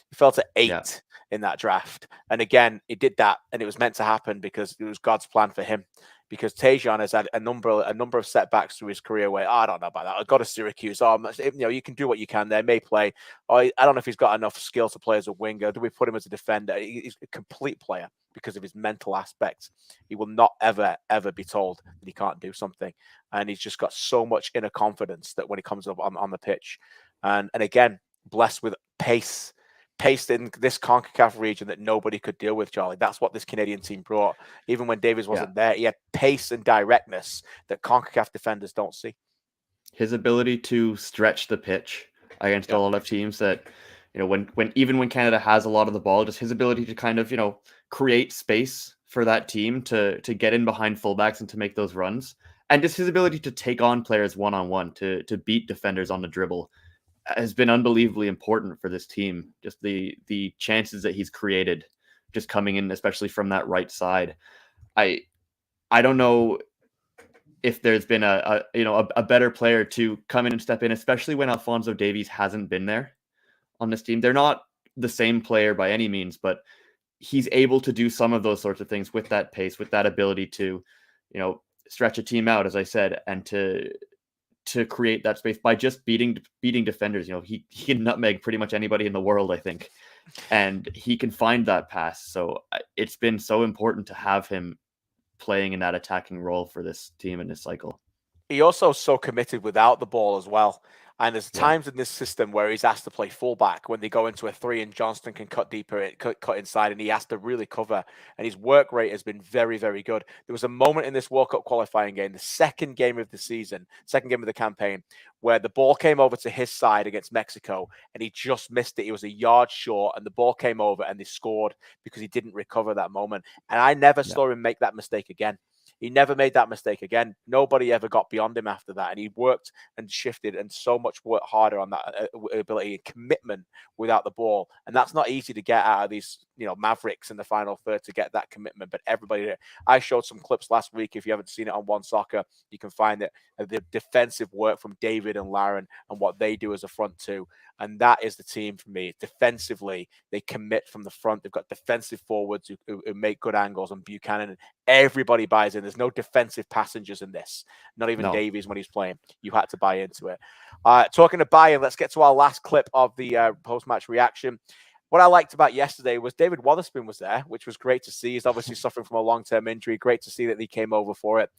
He fell to 8 in that draft. And again, he did that, and it was meant to happen because it was God's plan for him. because Tajon has had a number of setbacks through his career where I don't know about that. I got to Syracuse. You can do what you can there. May play. I don't know if he's got enough skill to play as a winger. Do we put him as a defender? He's a complete player because of his mental aspects. He will not ever be told that he can't do something, and he's just got so much inner confidence that when he comes up on the pitch, and again blessed with pace in this CONCACAF region that nobody could deal with, Charlie. That's what this Canadian team brought. Even when Davies wasn't there, he had pace and directness that CONCACAF defenders don't see. His ability to stretch the pitch against a lot of teams that, when Canada has a lot of the ball, just his ability to kind of, create space for that team to get in behind fullbacks and to make those runs. And just his ability to take on players one-on-one, to beat defenders on the dribble, has been unbelievably important for this team. Just the chances that he's created just coming in, especially from that right side. I don't know if there's been a better player to come in and step in, especially when Alphonso Davies hasn't been there on this team. They're not the same player by any means, but he's able to do some of those sorts of things with that pace, with that ability to, stretch a team out, as I said, and to create that space by just beating defenders. He can nutmeg pretty much anybody in the world, I think, and he can find that pass. So it's been so important to have him playing in that attacking role for this team in this cycle. He also so committed without the ball as well. And there's times in this system where he's asked to play fullback when they go into a 3 and Johnston can cut deeper, cut inside, and he has to really cover. And his work rate has been very, very good. There was a moment in this World Cup qualifying game, the second game of the season, second game of the campaign, where the ball came over to his side against Mexico and he just missed it. He was a yard short and the ball came over and they scored because he didn't recover that moment. And I never saw him make that mistake again. He never made that mistake again. Nobody ever got beyond him after that. And he worked and shifted and so much work harder on that ability and commitment without the ball. And that's not easy to get out of these, Mavericks in the final third to get that commitment. But everybody, I showed some clips last week. If you haven't seen it on One Soccer, you can find it. The defensive work from David and Laren and what they do as a front two. And that is the team for me. Defensively, they commit from the front. They've got defensive forwards who make good angles, and Buchanan. And everybody buys in. There's no defensive passengers in this. Not even Davies when he's playing. You had to buy into it. Talking to buy-in, let's get to our last clip of the post-match reaction. What I liked about yesterday was David Wotherspoon was there, which was great to see. He's obviously suffering from a long-term injury. Great to see that he came over for it.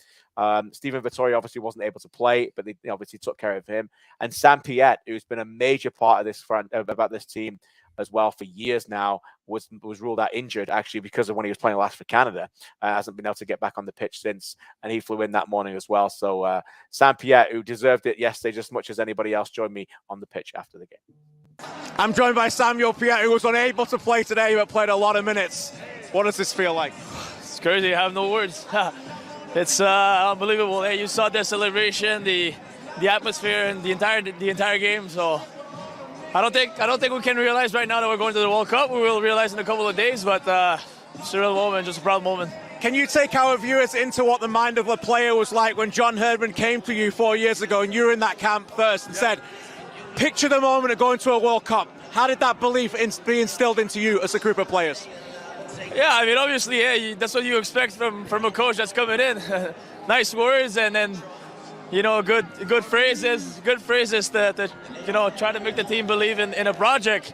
Stephen Vittori obviously wasn't able to play, but they obviously took care of him. And Sam Piette, who's been a major part of this about this team as well for years now, was ruled out injured actually because of when he was playing last for Canada. Hasn't been able to get back on the pitch since, and he flew in that morning as well. So Sam Piette, who deserved it yesterday just as much as anybody else, joined me on the pitch after the game. I'm joined by Samuel Piette, who was unable to play today but played a lot of minutes. What does this feel like? It's crazy. I have no words. It's unbelievable. Hey, you saw the celebration, the atmosphere, and the entire game. So I don't think we can realize right now that we're going to the World Cup. We will realize in a couple of days, but it's a real moment, just a proud moment. Can you take our viewers into what the mind of the player was like when John Herdman came to you 4 years ago and you were in that camp first and said, picture the moment of going to a World Cup. How did that belief be instilled into you as a group of players? Yeah, I mean, obviously, that's what you expect from a coach that's coming in. Nice words and then, good phrases that try to make the team believe in a project.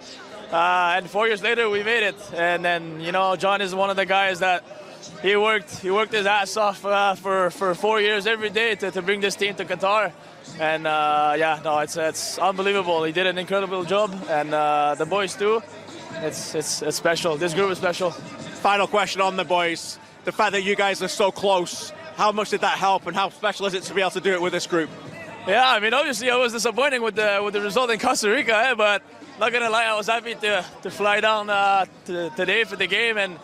And 4 years later, we made it. And then, John is one of the guys that he worked his ass off for 4 years every day to bring this team to Qatar. And it's unbelievable. He did an incredible job, and the boys too. It's special. This group is special. Final question on the boys: the fact that you guys are so close, how much did that help, and how special is it to be able to do it with this group? Yeah, I mean, obviously, I was disappointed with the result in Costa Rica, but not gonna lie, I was happy to fly down today for the game and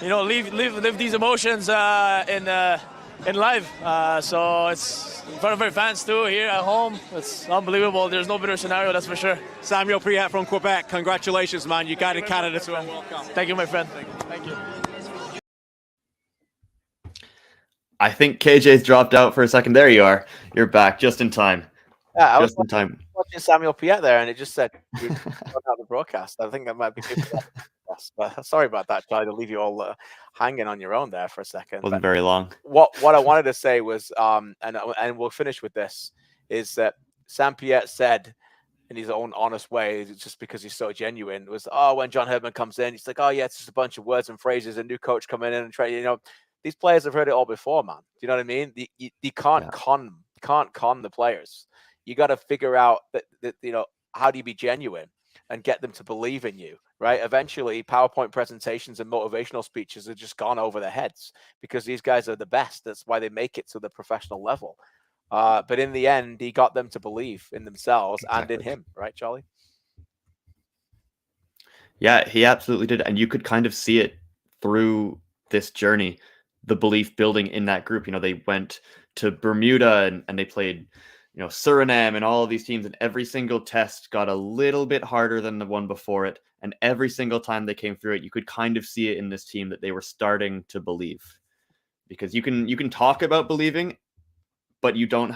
live these emotions in live. So it's in front of our fans too, here at home. It's unbelievable. There's no better scenario, that's for sure. Samuel Piette from Quebec, congratulations, man. You guided Canada to a World Cup. Thank you, my friend. Thank you. I think KJ's dropped out for a second. There you are. You're back just in time. Yeah, I was watching Samuel Piette there, and it just said out the broadcast. I think that might be good. us. Sorry about that, Charlie, to leave you all hanging on your own there for a second. Wasn't very long. What I wanted to say was, and we'll finish with this, is that St-Pierre said in his own honest way, just because he's so genuine, was, when John Herdman comes in, he's like, it's just a bunch of words and phrases, a new coach coming in and try, these players have heard it all before, man. Do you know what I mean? You can't con the players. You got to figure out that how do you be genuine and get them to believe in you, right? Eventually, PowerPoint presentations and motivational speeches have just gone over their heads because these guys are the best. That's why they make it to the professional level. But in the end, he got them to believe in themselves and in him, right, Charlie? Yeah, he absolutely did. And you could kind of see it through this journey, the belief building in that group. They went to Bermuda and they played, Suriname and all of these teams, and every single test got a little bit harder than the one before it. And every single time they came through it, you could kind of see it in this team that they were starting to believe. Because you can talk about believing, but you don't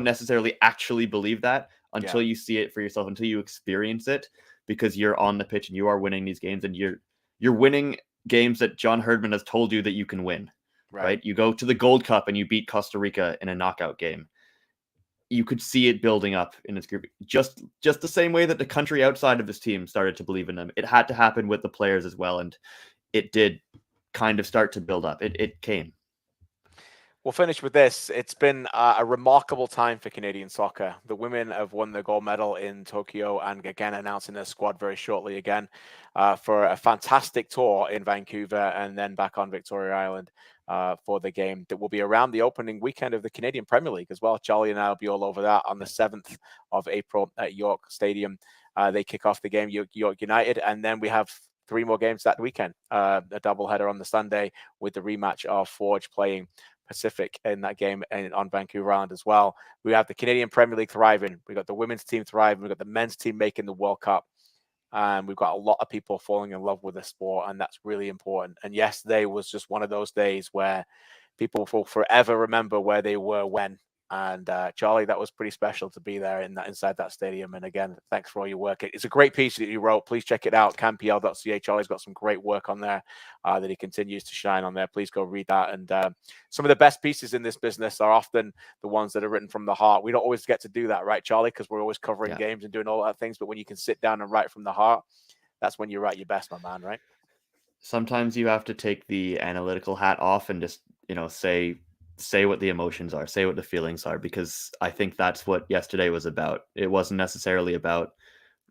necessarily actually believe that until you see it for yourself, until you experience it, because you're on the pitch and you are winning these games, and you're winning games that John Herdman has told you that you can win. Right? You go to the Gold Cup and you beat Costa Rica in a knockout game. You could see it building up in this group, just the same way that the country outside of this team started to believe in them. It had to happen with the players as well, and it did kind of start to build up. It came. We'll finish with this. It's been a remarkable time for Canadian soccer. The women have won the gold medal in Tokyo and again announcing their squad very shortly again for a fantastic tour in Vancouver and then back on Victoria Island for the game that will be around the opening weekend of the Canadian Premier League as well. Charlie and I will be all over that on the 7th of April at York Stadium. They kick off the game, York United, and then we have 3 more games that weekend. A doubleheader on the Sunday with the rematch of Forge playing Pacific in that game and on Vancouver Island as well. We have the Canadian Premier League thriving. We've got the women's team thriving. We've got the men's team making the World Cup. And we've got a lot of people falling in love with the sport, and that's really important. And yesterday was just one of those days where people will forever remember where they were when. And Charlie, that was pretty special to be there inside that stadium. And again, thanks for all your work. It's a great piece that you wrote. Please check it out, campl.ca. Charlie's got some great work on there that he continues to shine on there. Please go read that. And some of the best pieces in this business are often the ones that are written from the heart. We don't always get to do that, right, Charlie? Because we're always covering games and doing all that things. But when you can sit down and write from the heart, that's when you write your best, my man, right? Sometimes you have to take the analytical hat off and just, say what the emotions are, say what the feelings are, because I think that's what yesterday was about. It wasn't necessarily about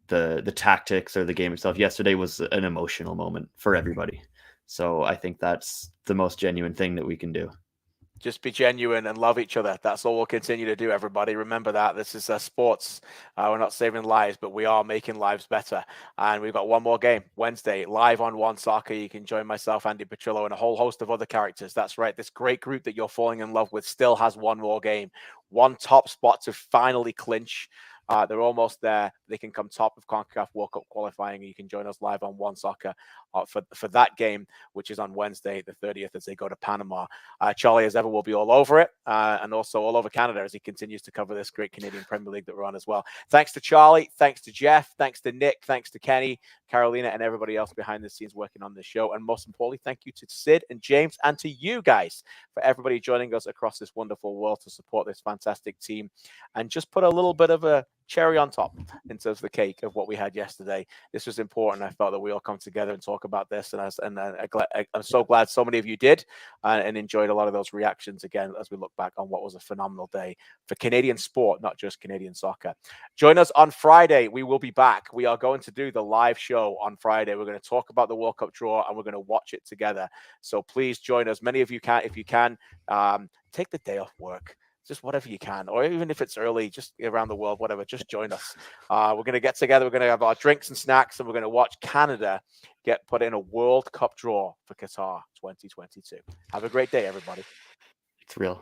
the tactics or the game itself. Yesterday was an emotional moment for everybody. So I think that's the most genuine thing that we can do. Just be genuine and love each other. That's all we'll continue to do, everybody. Remember that. This is sports. We're not saving lives, but we are making lives better. And we've got one more game, Wednesday, live on One Soccer. You can join myself, Andy Petrillo, and a whole host of other characters. That's right. This great group that you're falling in love with still has one more game. One top spot to finally clinch. They're almost there. They can come top of CONCACAF World Cup qualifying. You can join us live on One Soccer for that game, which is on Wednesday, the 30th, as they go to Panama. Charlie, as ever, will be all over it and also all over Canada as he continues to cover this great Canadian Premier League that we're on as well. Thanks to Charlie. Thanks to Jeff. Thanks to Nick. Thanks to Kenny, Carolina, and everybody else behind the scenes working on this show. And most importantly, thank you to Sid and James and to you guys for everybody joining us across this wonderful world to support this fantastic team and just put a little bit of a cherry on top in terms of the cake of what we had yesterday. This was important. I felt that we all come together and talk about this, and I'm so glad so many of you did and enjoyed a lot of those reactions again as we look back on what was a phenomenal day for Canadian sport, not just Canadian soccer. Join us on Friday. We will be back. We are going to do the live show on Friday. We're going to talk about the World Cup draw and we're going to watch it together. So please join us. Many of you can, if you can, take the day off work. Just whatever you can, or even if it's early, just around the world, whatever, just join us. We're going to get together. We're going to have our drinks and snacks, and we're going to watch Canada get put in a World Cup draw for Qatar 2022. Have a great day, everybody. It's real.